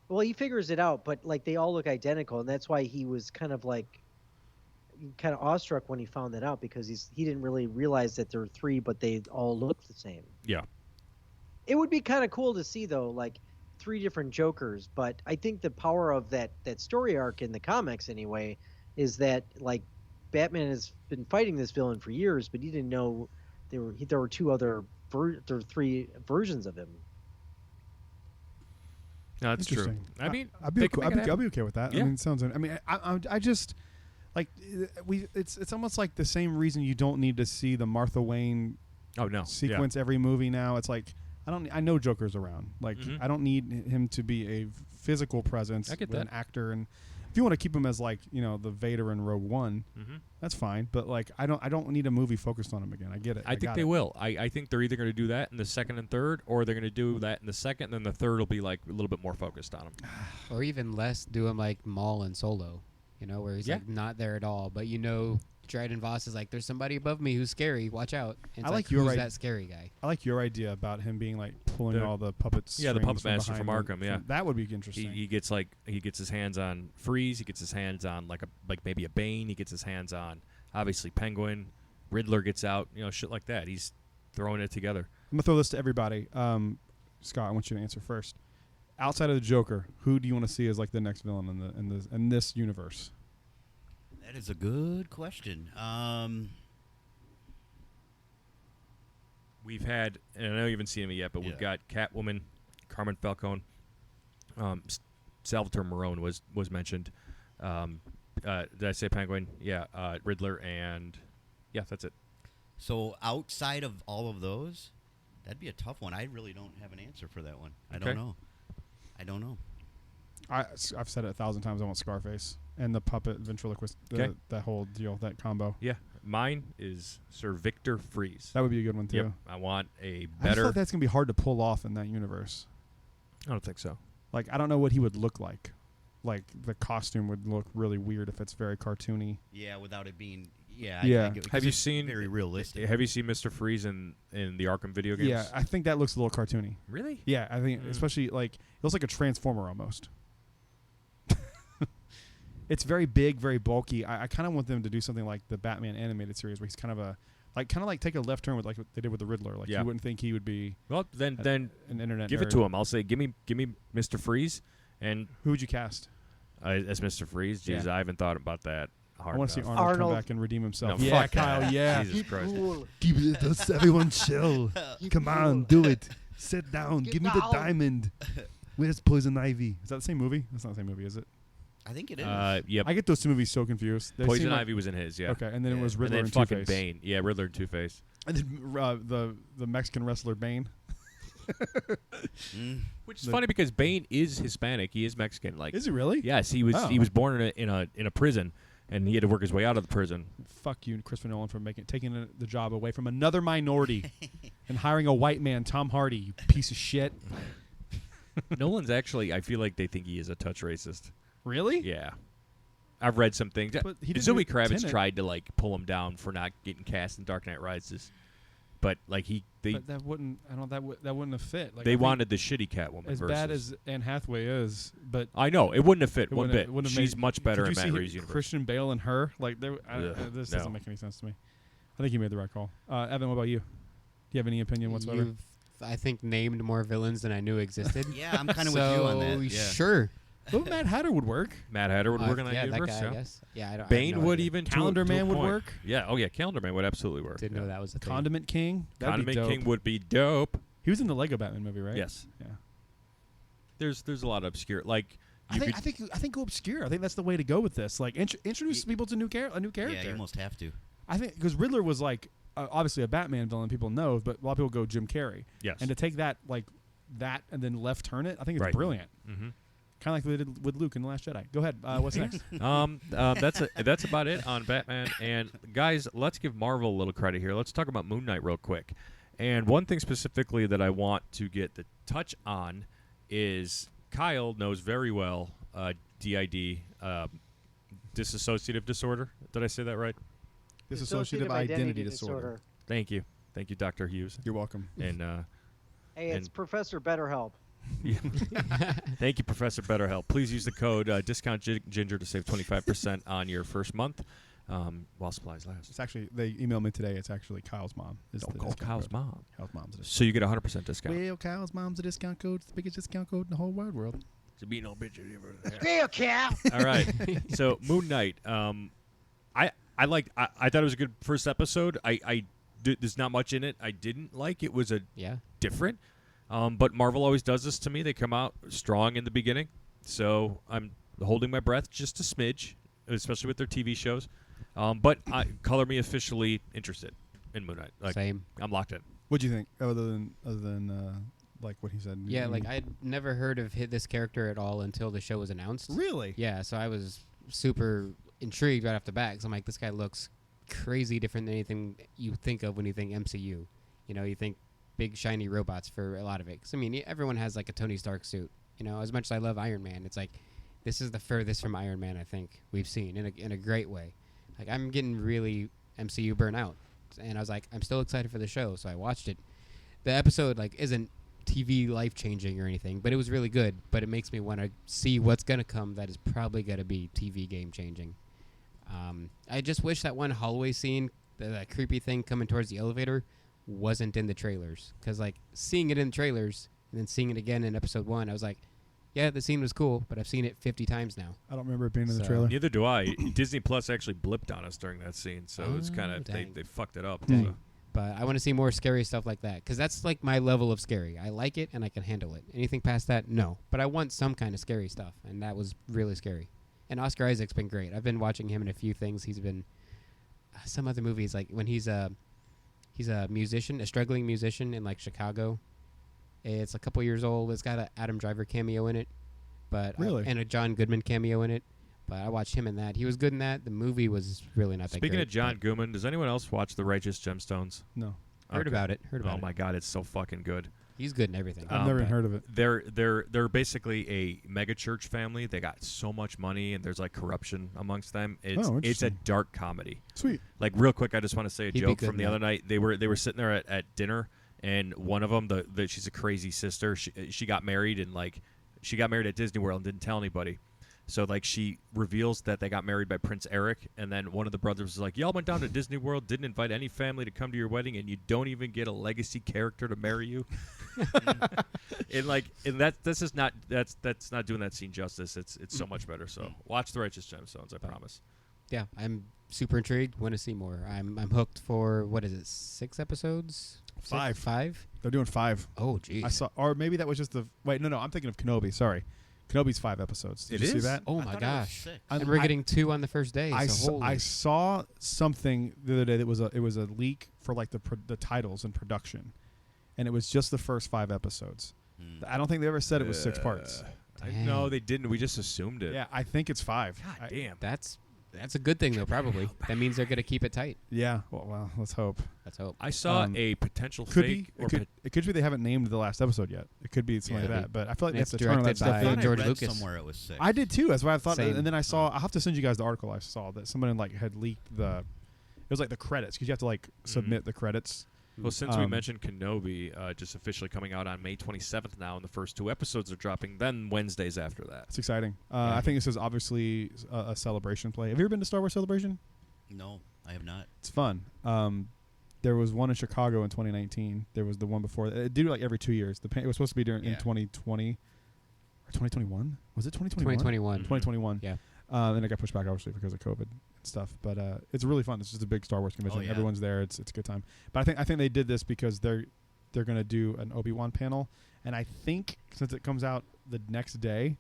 Well, he figures it out, but like they all look identical, and that's why he was kind of awestruck when he found that out, because he didn't really realize that there were three, but they all look the same. Yeah. It would be kind of cool to see though, like three different Jokers, but I think the power of that story arc in the comics anyway is that like Batman has been fighting this villain for years, but he didn't know there were three versions of him. No, that's true. Interesting. I mean, I'd be they can okay, make it I'd be happen. okay with that. Yeah. I mean, it sounds. I mean, I just like it's almost like the same reason you don't need to see the Martha Wayne Oh no. sequence every movie now. It's like I know Joker's around. Like Mhm. I don't need him to be a physical presence I get with that. an actor, and if you want to keep him as like the Vader in Rogue One, Yeah. Mm-hmm. that's fine. But like I don't need a movie focused on him again. I get it. I think got they it. will. I think they're either going to do that in the second and third, or they're going to do that in the second, and then the third will be like a little bit more focused on him. Or even less, do him like Maul and Solo, where he's Yeah. like not there at all. But Dryden Voss is like, there's somebody above me who's scary. Watch out. And I it's like your who's idea. that scary guy? I like your idea about him being like pulling The- all the puppets. Yeah, the puppet master from behind Arkham, yeah. that would be interesting. He gets his hands on Freeze. He gets his hands on like maybe a Bane. He gets his hands on obviously Penguin. Riddler gets out. Shit like that. He's throwing it together. I'm gonna throw this to everybody. Scott, I want you to answer first. Outside of the Joker, who do you want to see as like the next villain in this universe? That is a good question. We've had, and I know you haven't seen him yet, but we've got Catwoman, Carmen Falcone, Salvatore Marone was mentioned. Did I say Penguin? Yeah, Riddler, and yeah, that's it. So outside of all of those, that'd be a tough one. I really don't have an answer for that one. I Okay. don't know. I've said it 1,000 times. I want Scarface and the puppet ventriloquist. Okay. That whole deal, that combo. Yeah, mine is Sir Victor Freeze. That would be a good one too. Yep, I want a I just better. thought that's gonna be hard to pull off in that universe. I don't think so. Like I don't know what he would look like. Like the costume would look really weird if it's very cartoony. Yeah, without it being. Yeah. I get it, 'cause Have you it's seen very realistic? Have you seen Mr. Freeze in the Arkham video games? Yeah, I think that looks a little cartoony. Really? Yeah, I think Mm. especially like it looks like a transformer almost. It's very big, very bulky. I kind of want them to do something like the Batman animated series, where he's kind of take a left turn with like what they did with the Riddler. Like Yeah. you wouldn't think he would be Well, then an internet. give it nerd. to him. I'll say, give me Mr. Freeze, and Who would you cast? as Mr. Freeze. Jeez, Yeah. I haven't thought about that hard I want to see enough. Arnold come Arnold. back and redeem himself. No, yeah, fuck that. Kyle. Yeah. Jesus Christ. Cool. Give it. Let's everyone chill. Come on, do it. Sit down. Get Give me the down. diamond. Where's Poison Ivy? Is that the same movie? That's not the same movie, is it? I think it is. Yep. I get those two movies so confused. They Poison seem like- Ivy was in his. Yeah. Okay, and then it Yeah. was And Riddler then and fucking Two-Face. Bane. Yeah, Riddler and Two-Face. And then the Mexican wrestler Bane. Which is funny because Bane is Hispanic. He is Mexican. Like, Is he really? yes, he was. Oh. He was born in a prison, and he had to work his way out of the prison. Fuck you, Christopher Nolan, for taking the job away from another minority and hiring a white man, Tom Hardy. You piece of shit. Nolan's actually. I feel like they think he is a touch racist. Really? Yeah. I've read some things. But he didn't Zoe do Kravitz Tenet. tried to like pull him down for not getting cast in Dark Knight Rises, but like But that wouldn't. I don't. That wouldn't have fit. Like, I they think wanted the shitty Catwoman. as versus. bad as Anne Hathaway is, but I know it wouldn't have fit it one wouldn't have- bit. it wouldn't have She's made- much better Did in you Matt see Reeves' universe. Christian Bale and her? Like, this Ugh, doesn't no. make any sense to me. I think you made the right call. Evan, what about you? Do you have any opinion whatsoever? You've, I think, named more villains than I knew existed. Yeah, I'm kind of with you on that. Yeah. Sure. Well, Matt Hatter would work. Matt Hatter would work in that yeah, universe. that guy, yeah. I guess. Yeah, I don't. I have Bane no would idea. even. Calendar to a Man would point. work. Yeah. Oh yeah. Calendar Man would absolutely work. Didn't know that was a thing. Condiment King. That'd be Condiment dope. King would be dope. He was in the Lego Batman movie, right? Yes. Yeah. There's a lot of obscure like. I think go obscure. I think that's the way to go with this. Like introduce people to a new character. Yeah, you almost have to. I think because Riddler was like obviously a Batman villain, people know, but a lot of people go Jim Carrey. Yes. And to take that and then left turn it, I think it's Right. brilliant. Mm-hmm. Kind of like they did with Luke in the Last Jedi. Go ahead. What's next? That's about it on Batman. And guys, let's give Marvel a little credit here. Let's talk about Moon Knight real quick. And one thing specifically that I want to get the touch on is Kyle knows very well DID, dissociative disorder. Did I say that right? Dissociative identity disorder. Thank you, Dr. Hughes. You're welcome. And Hey, it's and- Professor BetterHelp. yeah. Thank you, Professor BetterHelp. Please use the code discount Ginger to save 25% on your first month while supplies last. It's actually, they emailed me today. It's actually Kyle's mom. Kyle's mom. Kyle's mom's a discount. So you get a 100% discount. Well, Kyle's mom's a discount code. It's the biggest discount code in the whole wide world. To be no bitch ever. Real cow. All right. So Moon Knight. I liked. I thought it was a good first episode. There's not much in it I didn't like. It was different. But Marvel always does this to me. They come out strong in the beginning, so I'm holding my breath just a smidge, especially with their TV shows. But color me officially interested in Moon Knight. Like, Same. I'm locked in. What'd you think, other than like what he said? Yeah, like I'd never heard of this character at all until the show was announced. Really? Yeah, so I was super intrigued right off the bat because I'm like, this guy looks crazy different than anything you think of when you think MCU. You know, you think big shiny robots for a lot of it. 'Cause, I mean, everyone has like a Tony Stark suit. You know, as much as I love Iron Man, it's like this is the furthest from Iron Man I think we've seen in a great way. Like I'm getting really MCU burnout, and I was like, I'm still excited for the show, so I watched it. The episode like isn't TV life changing or anything, but it was really good. But it makes me want to see what's gonna come that is probably gonna be TV game changing. I just wish that one hallway scene, that creepy thing coming towards the elevator, wasn't in the trailers. Because like seeing it in the trailers and then seeing it again in episode 1, I was like, yeah, the scene was cool, but I've seen it 50 times now. I don't remember it being in the So- trailer. Neither do I. Disney Plus actually blipped on us during that scene, so it's Oh, kind of dang. they fucked it up. Dang. So. But I want to see more scary stuff like that because that's like my level of scary. I like it and I can handle it. Anything past that, no. But I want some kind of scary stuff, and that was really scary. And Oscar Isaac's been great. I've been watching him in a few things. He's been some other movies like when he's a musician, a struggling musician in like Chicago. It's a couple years old. It's got an Adam Driver cameo in it, but Really? and a John Goodman cameo in it. But I watched him in that. He was good in that. The movie was really not that great. Speaking of John but Goodman, does anyone else watch The Righteous Gemstones? No, heard Okay. about it. Heard about Oh it. my god, it's so fucking good. He's good in everything. I've never but even heard of it. They're basically a mega church family. They got so much money, and there's like corruption amongst them. It's a interesting. dark comedy. Sweet. Like real quick, I just want to say a He'd be joke good from in the that. other night. They were sitting there at dinner, and one of them, she's a crazy sister. She got married she got married at Disney World and didn't tell anybody. So like she reveals that they got married by Prince Eric, and then one of the brothers was like, "Y'all went down to Disney World, didn't invite any family to come to your wedding, and you don't even get a legacy character to marry you." and that's not doing that scene justice. It's so much better. So watch The Righteous Gemstones, I promise. Yeah, I'm super intrigued. Want to see more. I'm hooked for what is it? 6 episodes? 5. 5? They're doing 5. Oh, geez. I saw, or maybe that was just the. Wait, no, I'm thinking of Kenobi. Sorry, Kenobi's 5 episodes. Did It you see is? that? Oh I my thought it was gosh. 6. And we're getting 2 on the first day. I so holy. I saw something the other day that was it was a leak for like the titles and production, and it was just the first 5 episodes. I don't think they ever said it was 6 parts. No, they didn't. We just assumed it. Yeah, I think it's 5. God damn. That's a good thing though. Probably that means they're gonna keep it tight. Yeah. Well, let's hope. Let's hope. I saw Um, a potential Could fake. be. It could be they haven't named the last episode yet. It could be something Yeah. like that. But I feel like And they have it's to turn all that directed stuff by I in. thought I George read Lucas. somewhere it was 6. I did too. That's what I thought. Same. And then I saw. I'll have to send you guys the article I saw that someone like had leaked the. It was like the credits because you have to like submit the credits. Well, since we Um, mentioned Kenobi, just officially coming out on May 27th now, and the first 2 episodes are dropping, then Wednesdays after that. It's exciting. I think this is obviously a celebration play. Have you ever been to Star Wars Celebration? No, I have not. It's fun. There was one in Chicago in 2019. There was the one before. It did it like every 2 years. It was supposed to be in Yeah. 2020 or 2021. Was it 2021? 2021. 2021. Yeah. And it got pushed back obviously because of COVID and stuff. But it's really fun. It's just a big Star Wars convention. Oh, yeah. Everyone's there. It's a good time. But I think they did this because they're going to do an Obi-Wan panel, and I think since it comes out the next day,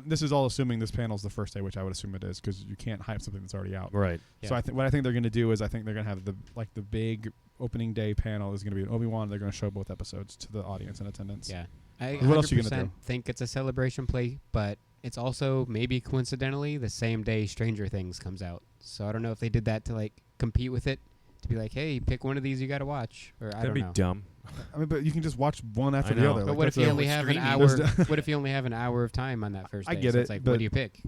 this is all assuming this panel's the first day, which I would assume it is because you can't hype something that's already out. Right. So what I think they're going to do is I think they're going to have the big opening day panel is going to be an Obi-Wan. They're going to show both episodes to the audience in attendance. Yeah. I What else you gonna 100% do? think it's a celebration play, but it's also maybe coincidentally the same day Stranger Things comes out. So I don't know if they did that to like compete with it to be like, hey, pick one of these you got to watch, or I That'd don't be know. dumb. I mean, but you can just watch one after I the know. other. But Like, what if that's you a- only have an streaming. hour? What if you only have an hour of time on that first I day? get So it, it's like, but- what do you pick?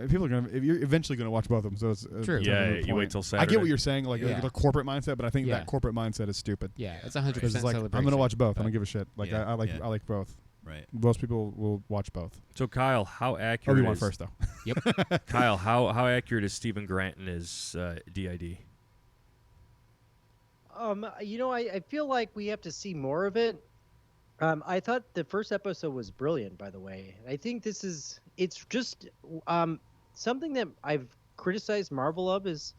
People are gonna. If you're eventually gonna watch both of them, so it's True. it's Yeah, a moot you point. wait till I Saturday. get what you're saying, like Yeah. the corporate mindset, but I think Yeah. that corporate mindset is stupid. Yeah, it's 100% Because it's like celebration. I'm gonna watch both. I but- don't give a shit. Like Yeah, I like yeah. I like both. Right. Most people will watch both. So Kyle, how accurate Obi-Wan is first though. Yep. Kyle? How accurate is Stephen Grant in his DID? I feel like we have to see more of it. I thought the first episode was brilliant, by the way. I think it's just something that I've criticized Marvel of is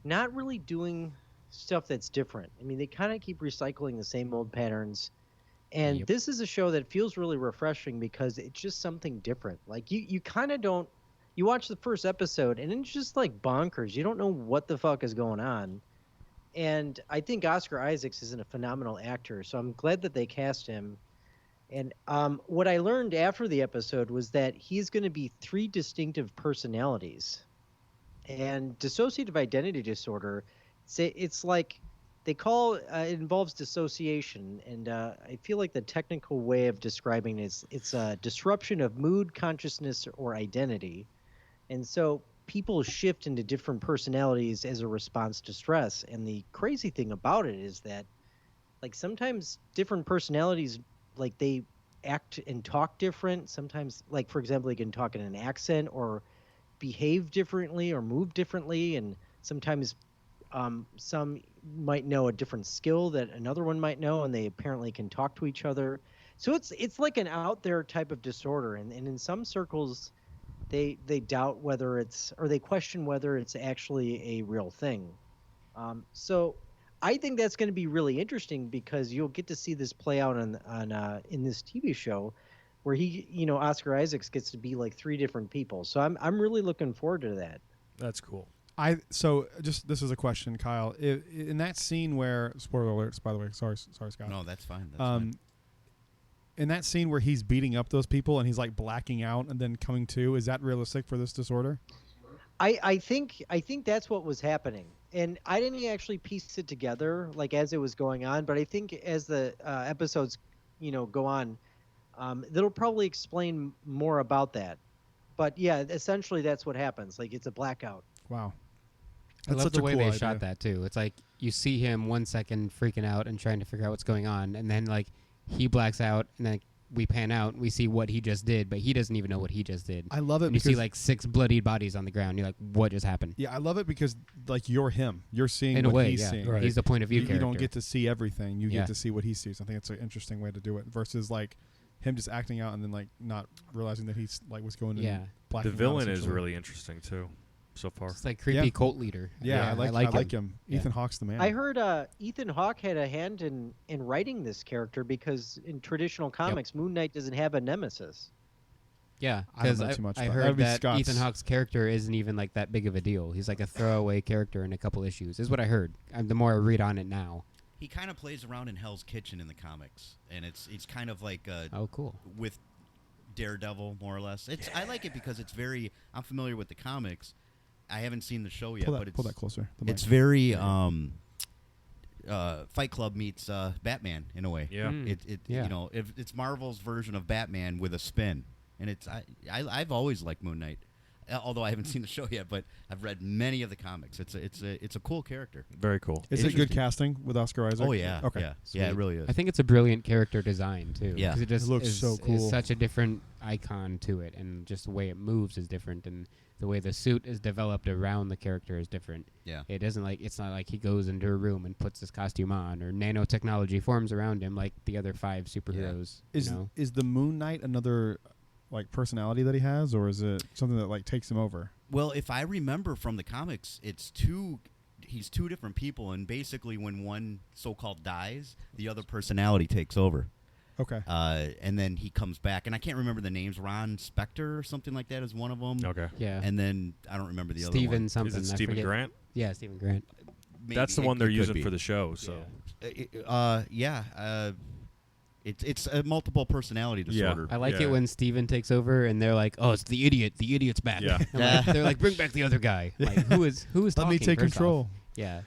not really doing stuff that's different. I mean, they kind of keep recycling the same old patterns. And Yep. this is a show that feels really refreshing because it's just something different. Like you kind of don't, you watch the first episode and it's just like bonkers. You don't know what the fuck is going on. And I think Oscar Isaacs is a phenomenal actor, so I'm glad that they cast him. And what I learned after the episode was that he's going to be 3 distinctive personalities. And dissociative identity disorder, it's like they call it involves dissociation, and I feel like the technical way of describing it is it's a disruption of mood, consciousness, or identity. And so people shift into different personalities as a response to stress. And the crazy thing about it is that, like, sometimes different personalities, like, they act and talk different. Sometimes, like, for example, they can talk in an accent or behave differently or move differently. And sometimes some might know a different skill that another one might know, and they apparently can talk to each other. So it's like an out there type of disorder. And in some circles, they doubt whether it's, or they question whether it's actually a real thing. So I think that's going to be really interesting because you'll get to see this play out on in this TV show, where Oscar Isaacs gets to be like 3 different people. So I'm really looking forward to that. That's cool. This is a question, Kyle. In that scene where, spoiler alerts, by the way, sorry Scott. No, that's fine. That's fine. In that scene where he's beating up those people and he's like blacking out and then coming to, is that realistic for this disorder? I think that's what was happening, and I didn't actually piece it together like as it was going on, but I think as the episodes go on, that'll probably explain more about that. But yeah, essentially that's what happens. Like, it's a blackout. Wow. I That's love such the a way cool they idea. shot that too. It's like you see him 1 second freaking out and trying to figure out what's going on, and then like he blacks out, and then we pan out and we see what he just did, but he doesn't even know what he just did. I love it And you because see like 6 bloodied bodies on the ground. You're like, what just happened? yeah, I love it because like you're him. You're seeing In a what way, he's yeah. seeing. Right. He's the point of view You character. don't get to see everything. You Yeah. get to see what he sees. I think it's an interesting way to do it versus like him just acting out and then like not realizing that he's like was going Yeah. and blacking The out, villain is essentially. really interesting too, so far. It's like creepy Yeah. cult leader. Yeah, I like him. Yeah. Ethan Hawke's the man. I heard Ethan Hawke had a hand in writing this character because in traditional comics, Moon Knight doesn't have a nemesis. Yeah, I don't because know too much I about- heard that'd be that Scott's. Ethan Hawke's character isn't even like that big of a deal. He's like a throwaway character in a couple issues. Is what I heard. The more I read on it now. He kind of plays around in Hell's Kitchen in the comics, and it's kind of like Oh, cool. with Daredevil, more or less. I like it because it's very. I'm familiar with the comics. I haven't seen the show yet, but pull that closer. The it's mic. very Fight Club meets Batman in a way. Yeah. Mm. Yeah. It's Marvel's version of Batman with a spin, and I've always liked Moon Knight, although I haven't seen the show yet, but I've read many of the comics. It's a cool character. Very cool. Is it good Interesting. casting with Oscar Isaac? Oh yeah, Okay. yeah, Sweet. yeah, it really is. I think it's a brilliant character design too. Yeah. 'Cause it just It looks is, so is cool. such a different icon to it, and just the way it moves is different, and the way the suit is developed around the character is different. Yeah. It doesn't like it's not like he goes into a room and puts his costume on, or nanotechnology forms around him like the other 5 superheroes. Is you know? is the Moon Knight another like personality that he has, or is it something that like takes him over? Well, if I remember from the comics, he's 2 different people, and basically when one so-called dies, the other personality takes over. Okay. And then he comes back, and I can't remember the names. Ron Spector or something like that is one of them. Okay. Yeah. And then I don't remember the other Steven one. something. Is it I Stephen forget. Grant? Yeah, Stephen Grant. Maybe. That's the one they're It could using be. for the show. So It's a multiple personality disorder. I like Yeah. it when Steven takes over and they're like, "Oh, it's the idiot. The idiot's back." Yeah. I'm like, they're like, "Bring back the other guy." Like, who is Let talking? me take first control. off? Yeah.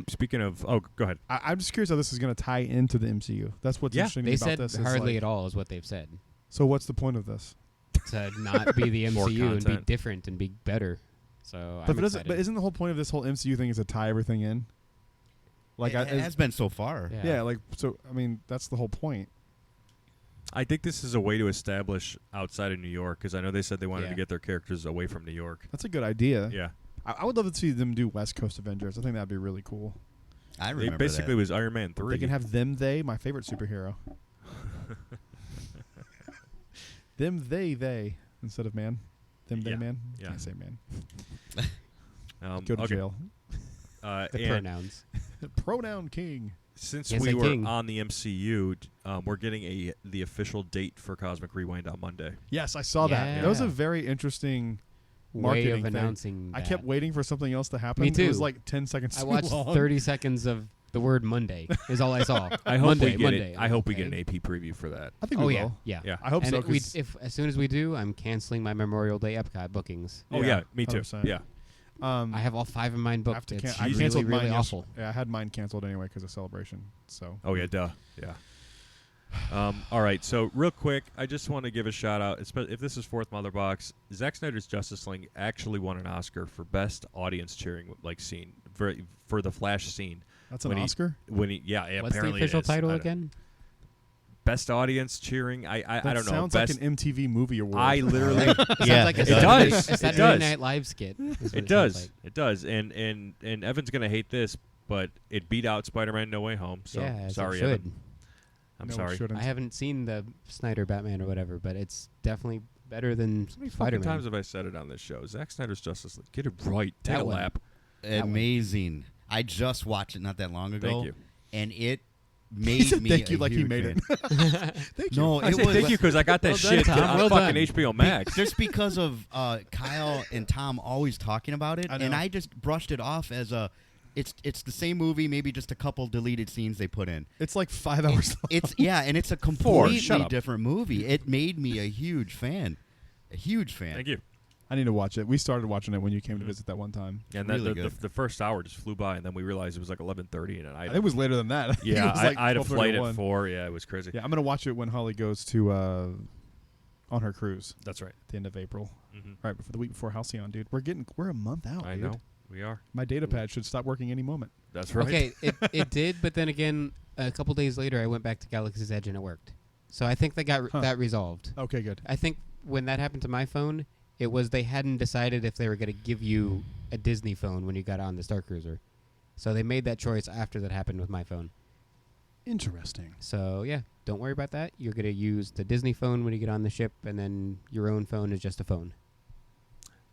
Speaking of, go ahead. I'm just curious how this is going to tie into the MCU. That's what's Yeah. interesting They about said this. is, hardly like, at all is what they've said. So what's the point of this? To not be the More MCU and be content. different and be better. So But, I'm excited. but isn't the whole point of this whole MCU thing is to tie everything in? Like, it has been so far. Yeah. like, so, I mean, that's the whole point. I think this is a way to establish outside of New York, because I know they said they wanted to Yeah. get their characters away from New York. That's a good idea. Yeah. I would love to see them do West Coast Avengers. I think that'd be really cool. I They remember basically that. was Iron Man 3. They can have them, they, my favorite superhero. Them, they, instead of man. Them, they, Yeah. man. Yeah. Can't say man. Okay. Go to jail. The And pronouns. Pronoun king. since Yes, we a were king. on the MCU, we're getting the official date for Cosmic Rewind on Monday. Yes, I saw that. That was a Yeah. very interesting Way marketing of thing. announcing I that. kept waiting for something else to happen. Me It was too. like 10 seconds I too watched long. 30 seconds of the word Monday is all I saw. I hope Monday, we get Monday. it. I hope we Okay. get an AP preview for that. I think Oh we yeah, will. yeah, Yeah. I hope and so. it- we, 'Cause- if as soon as we do, I'm canceling my Memorial Day Epcot bookings. Oh yeah, me too. 100%. Yeah. I have all 5 of mine I have booked. to It's I really, canceled really mine awful. Yeah, I had mine canceled anyway because of Celebration. So Oh yeah, duh. Yeah. All right, so real quick, I just want to give a shout out. If this is Fourth Mother Box, Zack Snyder's Justice League actually won an Oscar for best audience cheering scene for the Flash scene. that's an When he- Oscar. When he, What's the apparently it official is. title I don't- again? Best audience cheering. I That don't know. sounds Best. like an MTV movie award. I literally. Sounds like a it Saturday- does. A It Saturday does. Night Live skit. is what It sounds does. like. It does. And Evan's gonna hate this, but it beat out Spider-Man: No Way Home. So yeah, as it sorry, should. Evan. I'm No, it sorry. shouldn't. I haven't seen the Snyder Batman or whatever, but it's definitely better than How many fucking Spider-Man. times have I said it on this show? Zack Snyder's Justice League. Get it right. Take That a one. lap. Amazing. I just watched it not that long ago. Thank you. And it made said me thank a you like he huge made fan. it. Thank you. No, I it say was thank you because I got that Well done, shit Tom. on Well fucking done. HBO Max. just because of Kyle and Tom always talking about it, I and know. I just brushed it off as it's the same movie, maybe just a couple deleted scenes they put in. It's like 5 hours long. And it's a Shut completely up. different movie. It made me a huge fan, Thank you. I need to watch it. We started watching it when you came to visit that one time. And Really then good. the first hour just flew by, and then we realized it was like 11:30, and I think it was later than that. I think yeah, it was like I had a flight 12:31. at 4. Yeah, it was crazy. Yeah, I'm gonna watch it when Holly goes to on her cruise That's right. at the end of April, Mm-hmm. right before the week before Halcyon, dude. We're a month out. I dude. know. We are. My data pad should stop working any moment. That's right. Okay, it did, but then again, a couple days later, I went back to Galaxy's Edge and it worked. So I think they got Huh. that resolved. Okay, good. I think when that happened to my phone, it was they hadn't decided if they were going to give you a Disney phone when you got on the Star Cruiser. So they made that choice after that happened with my phone. Interesting. So yeah, don't worry about that. You're going to use the Disney phone when you get on the ship, and then your own phone is just a phone.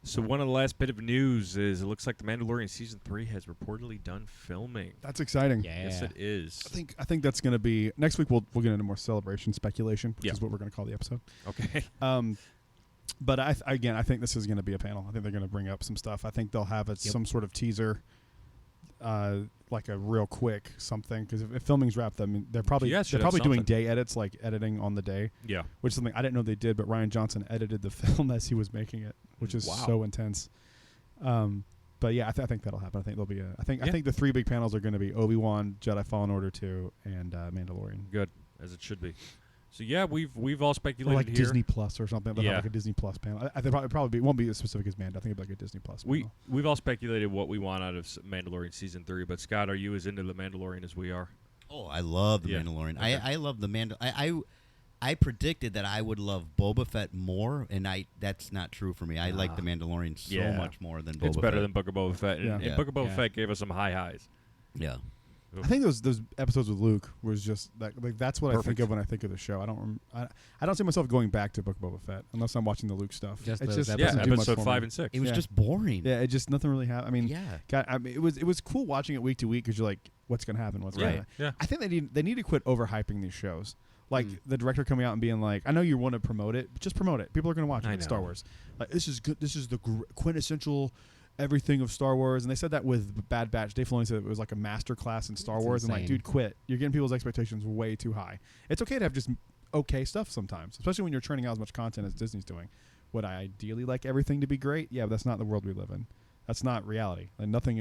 So one of the last bit of news is it looks like The Mandalorian season 3 has reportedly done filming. That's exciting. Yeah. Yes, it is. I think that's gonna be next week. We'll get into more celebration speculation, which Yeah. is what we're gonna call the episode. Okay. But I think this is going to be a panel. I think they're going to bring up some stuff. I think they'll have some sort of teaser, like a real quick something. Because if filming's wrapped, I mean, they're probably Yeah, it should doing have something. day edits, like editing on the day, Yeah. which is something I didn't know they did. But Ryan Johnson edited the film as he was making it, which is Wow. so intense. But yeah, I think that'll happen. I think there'll be I think Yeah. the 3 big panels are going to be Obi-Wan, Jedi Fallen Order 2, and Mandalorian. Good, as it should be. So yeah, we've all Or speculated like here. Disney Plus or something. They'll Yeah. have like a Disney Plus panel. I think probably it won't be as specific as Mando. I think it'll be like a Disney Plus panel. We've all speculated what we want out of Mandalorian season 3. But Scott, are you as into the Mandalorian as we are? Oh, I love the Yeah. Mandalorian. Okay. I love the I predicted that I would love Boba Fett more, and that's not true for me. I like the Mandalorian so Yeah. much more than Boba It's better Fett. than Book of Boba Fett. Yeah. And Yeah. Book of Boba Yeah. Fett gave us some high highs. Yeah. I think those episodes with Luke was just like that's what I think Perfect. of when I think of the show. I don't see myself going back to Book of Boba Fett unless I'm watching the Luke stuff. Just it's those just Yeah, doesn't do much episode for 5 me. and 6. It was Yeah. just boring. Yeah, it just nothing really happened. I mean, Yeah. God, it was cool watching it week to week because you're like, what's gonna happen? What's gonna Right. happen? Yeah. I think they need to quit overhyping these shows. Like Mm. the director coming out and being like, I know you want to promote it, but just promote it. People are going to watch it. I It's Star know. Wars. Like this is good. This is the quintessential everything of Star Wars. And they said that with Bad Batch. Dave Filoni said it was like a master class in Star That's Wars. And like, insane. dude, quit. You're getting people's expectations way too high. It's okay to have just okay stuff sometimes, especially when you're churning out as much content as Disney's doing. Would I ideally like everything to be great? Yeah, but that's not the world we live in. That's not reality. Like nothing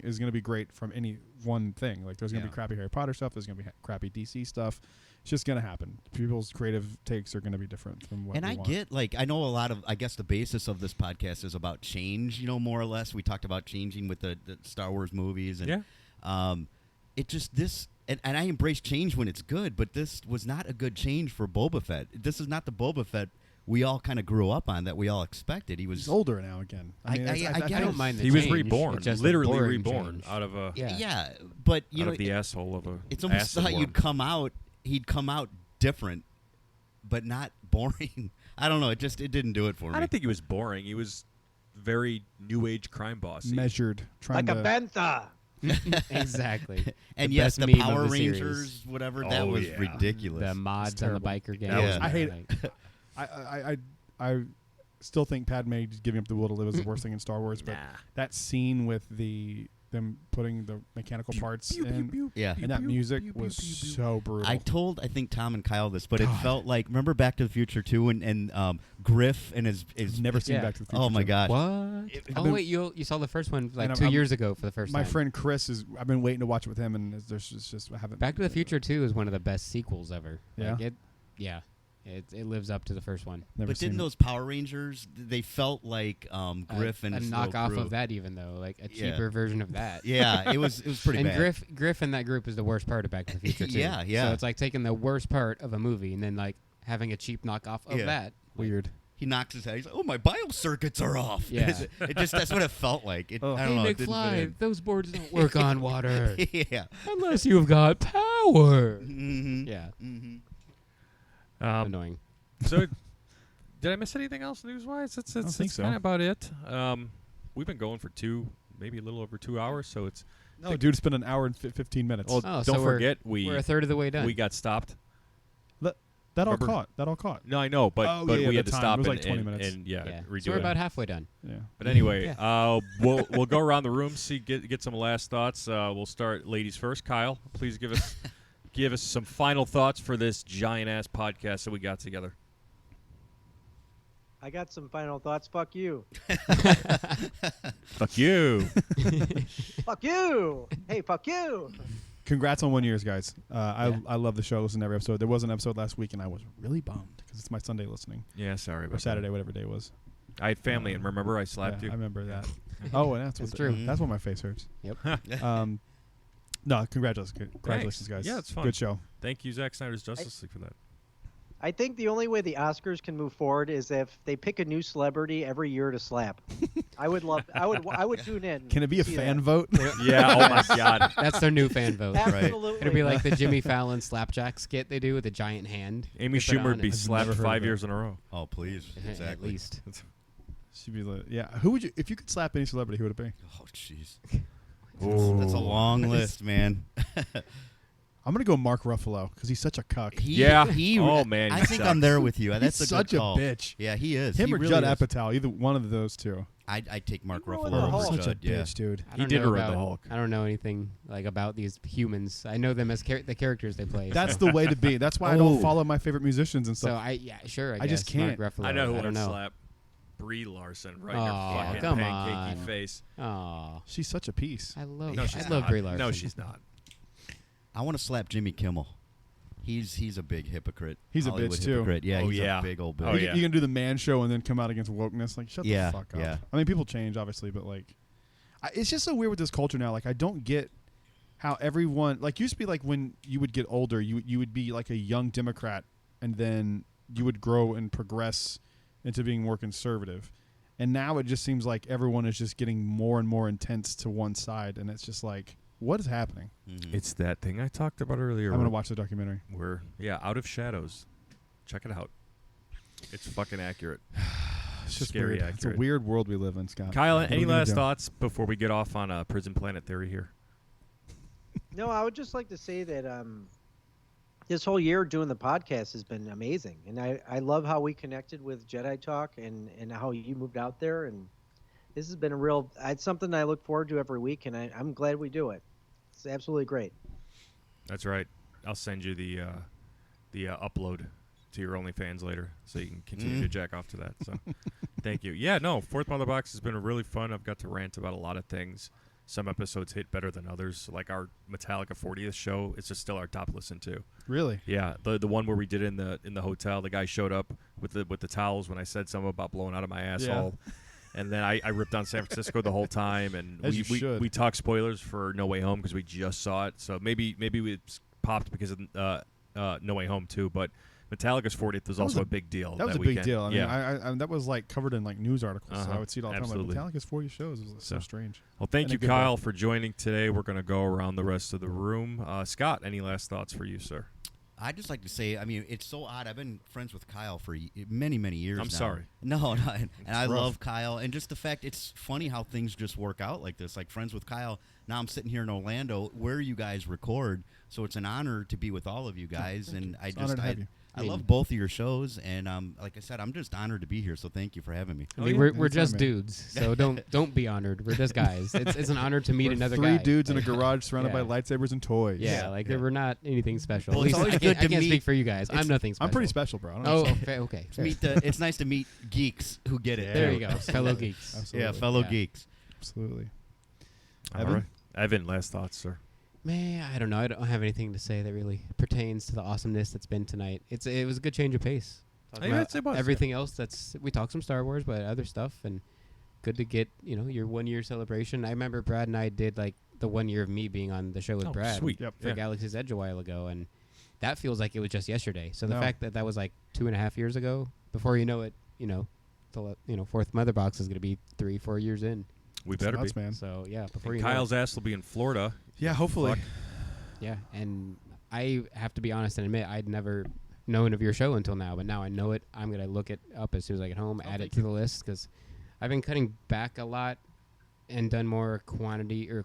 is going to be great from any one thing. Like there's going to be crappy Harry Potter stuff. There's going to be crappy DC stuff. It's just going to happen. People's creative takes are going to be different from what. And I get, like, I know a lot of, I guess the basis of this podcast is about change, more or less. We talked about changing with the Star Wars movies. And, it just, and I embrace change when it's good, but this was not a good change for Boba Fett. This is not the Boba Fett we all kind of grew up on, that we all expected. He's older now again. I mean, I don't mind the He was change. reborn, It's just a literally boring reborn change. out of a but out of the asshole of a. it's almost acid thought worm. he'd come out different, but not boring. I don't know. It didn't do it for me. I don't think he was boring. He was very new age crime boss. measured, trying Like to a bantha. Exactly. And The yes, best the meme of Power the series. Rangers, whatever, Oh, that was yeah. ridiculous. The mods on the biker gang. Yeah. I hate it. I still think Padme giving up the will to live is the worst thing in Star Wars. But that scene with them putting the mechanical parts in, Yeah. and that music was so brutal. I think Tom and Kyle this, but it felt like, remember Back to the Future 2 and Griff and his Never seen Yeah. Back to the Future. oh my 2. gosh. What? I've been- Wait, you saw the first one like And 2 I'm- years ago for the first My time. friend Chris I've been waiting to watch it with him, and there's just I haven't. Back to the Future 2 is one of the best sequels ever. Yeah? Like it lives up to the first one. Never But seen didn't it. those Power Rangers, they felt like Griff and a his little knockoff crew. of that, even though like a Yeah. cheaper version of that. Yeah, it was pretty and bad. Griff and that group is the worst part of Back to the Future too. Yeah, yeah. So it's like taking the worst part of a movie and then like having a cheap knockoff of Yeah. that. Weird. He knocks his head. He's like, "Oh, my bile circuits are off." Yeah. That's what it felt like. Oh. I don't know. Hey it didn't McFly, fit those boards don't work on water in. Yeah. unless you've got power. Mm-hmm. Yeah, Um, annoying. so, did I miss anything else news wise? It's think so. kind of about it. We've been going for maybe a little over 2 hours, so it's. No, dude, it's been an hour and 15 minutes. Well, Oh, don't so we're- forget We're a third of the way done. we got stopped. that all remember- caught. No, I know, but Oh, but yeah, we the had to time. stop It was and, like 20 and, minutes. and yeah, redo so we're it. about halfway done. Yeah. But anyway, Yeah. we'll go around the room, get some last thoughts. We'll start ladies first. Kyle, please give us some final thoughts for this giant ass podcast that we got together. I got some final thoughts. Fuck you. Fuck you. Fuck you. Hey, fuck you. Congrats on 1 year, guys. I love the show. Listen to every episode. There was an episode last week, and I was really bummed because it's my Sunday listening Yeah, sorry about or Saturday, whatever day it was. that. I had family, and remember I slapped Yeah, you. I remember that. Oh, and that's It's what true. That's why my face hurts. Yep. No, congratulations, guys. Yeah, it's fun. Good show. Thank you, Zack Snyder's Justice League, for that. I think the only way the Oscars can move forward is if they pick a new celebrity every year to slap. I would tune in. Can it be to a see fan that. vote? Yeah. Oh my God. That's their new fan vote. Absolutely. It'll be like the Jimmy Fallon slapjack skit they do with the giant hand. Amy They put Schumer on would be it. slapped never heard 5 of it. years in a row. Oh, please. At Exactly. least. She'd be like, yeah. Who would you, if you could slap any celebrity, who would it be? Oh, jeez. That's a long list, man. I'm gonna go Mark Ruffalo because he's such a cuck. Oh, man, I he think sucks. I'm there with you. That's He's a good such a call. bitch. Yeah, he is. Him He or really Judd is. Apatow, either one of those two. I'd take Mark He ruined Ruffalo the over Hulk. Such a Judd. Yeah. bitch, dude. I He don't did know ruin the about- Hulk. I don't know anything like about these humans. I know them as the characters they play. That's so. the way to be. That's why I don't Oh. follow my favorite musicians and So stuff. sure. I just guess, Mark can't. Ruffalo. I know who I don't would know. slap Brie Larson right in Aw, her fucking come pancakey on. face. Aw, She's such a piece. I love. No, she's I love not. Brie Larson. No, she's not. I want to slap Jimmy Kimmel. He's a big hypocrite. He's a Hollywood bitch, too. hypocrite. Yeah, Oh, he's yeah. a big old bitch. Oh, you, yeah. you can do the man show and then come out against wokeness. Like, shut Yeah, the fuck up. yeah. I mean, people change, obviously, but like, it's just so weird with this culture now. Like, I don't get how everyone like used to be like when you would get older, you would be like a young Democrat, and then you would grow and progress into being more conservative. And now it just seems like everyone is just getting more and more intense to one side, and it's just like, what is happening? Mhm. It's that thing I talked about earlier. I'm gonna watch the documentary. We're Out of Shadows. Check it out. It's fucking accurate. It's just Scary weird. It's a accurate. weird world we live in, Scott. Kyle, What are any we gonna last do? thoughts before we get off on Prison Planet Theory here? No, I would just like to say that this whole year doing the podcast has been amazing, and I love how we connected with Jedi Talk and how you moved out there, and this has been it's something I look forward to every week, and I'm glad we do it. It's absolutely great. That's right. I'll send you the upload to your OnlyFans later, so you can continue to jack off to that. So, thank you. Yeah, no, Fourth Mother Box has been really fun. I've got to rant about a lot of things. Some episodes hit better than others. Like our Metallica 40th show, it's just still our top listen to. Really? Yeah, the one where we did it in the hotel. The guy showed up with the towels when I said something about blowing out of my asshole. And then I ripped on San Francisco the whole time, and we talked spoilers for No Way Home because we just saw it. So maybe we popped because of No Way Home too. But Metallica's 40th was also a big deal. That was a weekend. big deal. I mean, I that was like covered in like news articles. So I would see it all the time. Absolutely. Like, Metallica's 40 shows is so strange. Well, thank In a you, good Kyle, way. for joining today. We're going to go around the rest of the room. Scott, any last thoughts for you, sir? I'd just like to say, I mean, it's so odd. I've been friends with Kyle for many, many years now. I'm sorry. No, and I rough. love Kyle. And just the fact, it's funny how things just work out like this. Like friends with Kyle. Now I'm sitting here in Orlando where you guys record. So it's an honor to be with all of you guys. And It's an honor to have you. I love both of your shows. And like I said, I'm just honored to be here. So thank you for having me. I mean, we're just dudes, so don't be honored. We're just guys. It's an honor to meet We're another three guy. dudes in a Like, garage surrounded by Yeah. lightsabers and toys. Yeah, we're not anything special. Well, At it's least always I good can't to meet- speak for you guys. I'm nothing special. I'm pretty special, bro. I don't Oh, know. okay. It's nice to meet geeks who get it. There too. you go, fellow geeks. Absolutely. Yeah, fellow Yeah. geeks. Absolutely. All Evan? right. Evan, last thoughts, sir. Man, I don't know. I don't have anything to say that really pertains to the awesomeness that's been tonight. It was a good change of pace. Talking Yeah, about it was, everything else we talked some Star Wars, but other stuff, and good to get your 1 year celebration. I remember Brad and I did like the 1 year of me being on the show with Brad Sweet. Yep. for Yeah. Galaxy's Edge a while ago, and that feels like it was just yesterday. So the No. fact that that was like 2.5 years ago, before you know it, the fourth Mother Box is going to be 3-4 years in. We better Nuts, be. man. So yeah, before And you know it. Kyle's ass will be in Florida. Yeah, hopefully. Fuck. Yeah, and I have to be honest and admit I'd never known of your show until now, but now I know it. I'm gonna look it up as soon as I get home, add it to the list because I've been cutting back a lot and done more quality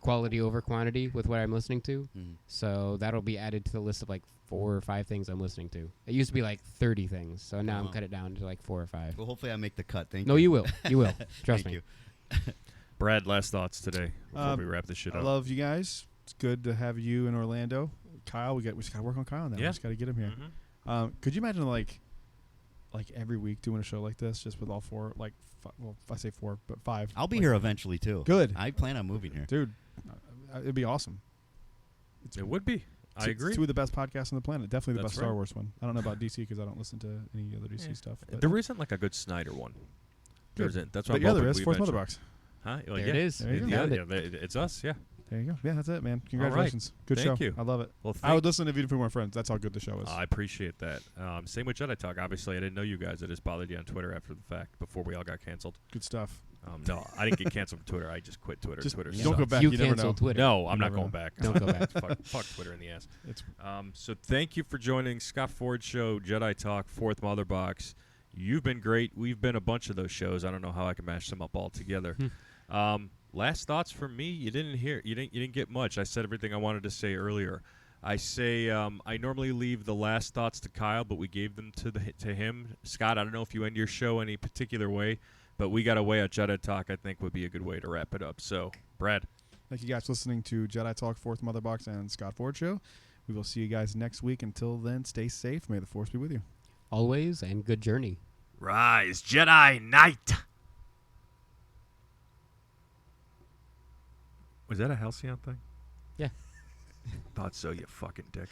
over quantity with what I'm listening to. So that'll be added to the list of like 4 or 5 things I'm listening to. It used to be like 30 things, so now I'm cut it down to like 4 or 5. Well, hopefully I make the cut. Thank you. No, you will. You will. Trust Thank me. you. Brad, last thoughts today before we wrap this shit I up. love you guys. It's good to have you in Orlando. Kyle, we just got to work on Kyle now. Yeah. We just got to get him here. Could you imagine like every week doing a show like this, just with all 4, I say 4, but 5. I'll be here eventually too. Good. I plan on moving here. Dude, it'd be awesome. It would be. I agree. It's 2 of the best podcasts on the planet. Definitely the That's best Star right. Wars one. I don't know about DC because I don't listen to any other DC stuff. But There isn't like a good Snyder one. There Good. isn't. That's why but I'm there hoping is. we Fourth Mother eventually- Box. Huh? Well, There yeah. it is. There you go. Yeah, Found it. it's us. Yeah. There you go. Yeah, that's it, man. Congratulations. Good Thank show. you. I love it. Well, I would listen if we weren't friends. That's how good the show is. I appreciate that. Same with Jedi Talk. Obviously, I didn't know you guys. I just bothered you on Twitter after the fact before we all got canceled. Good stuff. No, I didn't get canceled from Twitter. I just quit Twitter. Just Twitter don't go sucks. back. You You never know. canceled Twitter. No, I'm You not never going know. back. Don't go back. fuck Twitter in the ass. It's So thank you for joining Scott Ford Show, Jedi Talk, Fourth Mother Box. You've been great. We've been a bunch of those shows. I don't know how I can mash them up all together. Last thoughts from me. You didn't get much. I said everything I wanted to say earlier. I say I normally leave the last thoughts to Kyle, but we gave them to him. Scott, I don't know if you end your show any particular way, but we got a way at Jedi Talk I think would be a good way to wrap it up. So, Brad. Thank you guys for listening to Jedi Talk, Fourth Mother Box, and Scott Ford Show. We will see you guys next week. Until then, stay safe. May the Force be with you. Always, and good journey. Rise, Jedi Knight. Was that a Halcyon thing? Yeah. Thought so, you fucking dick.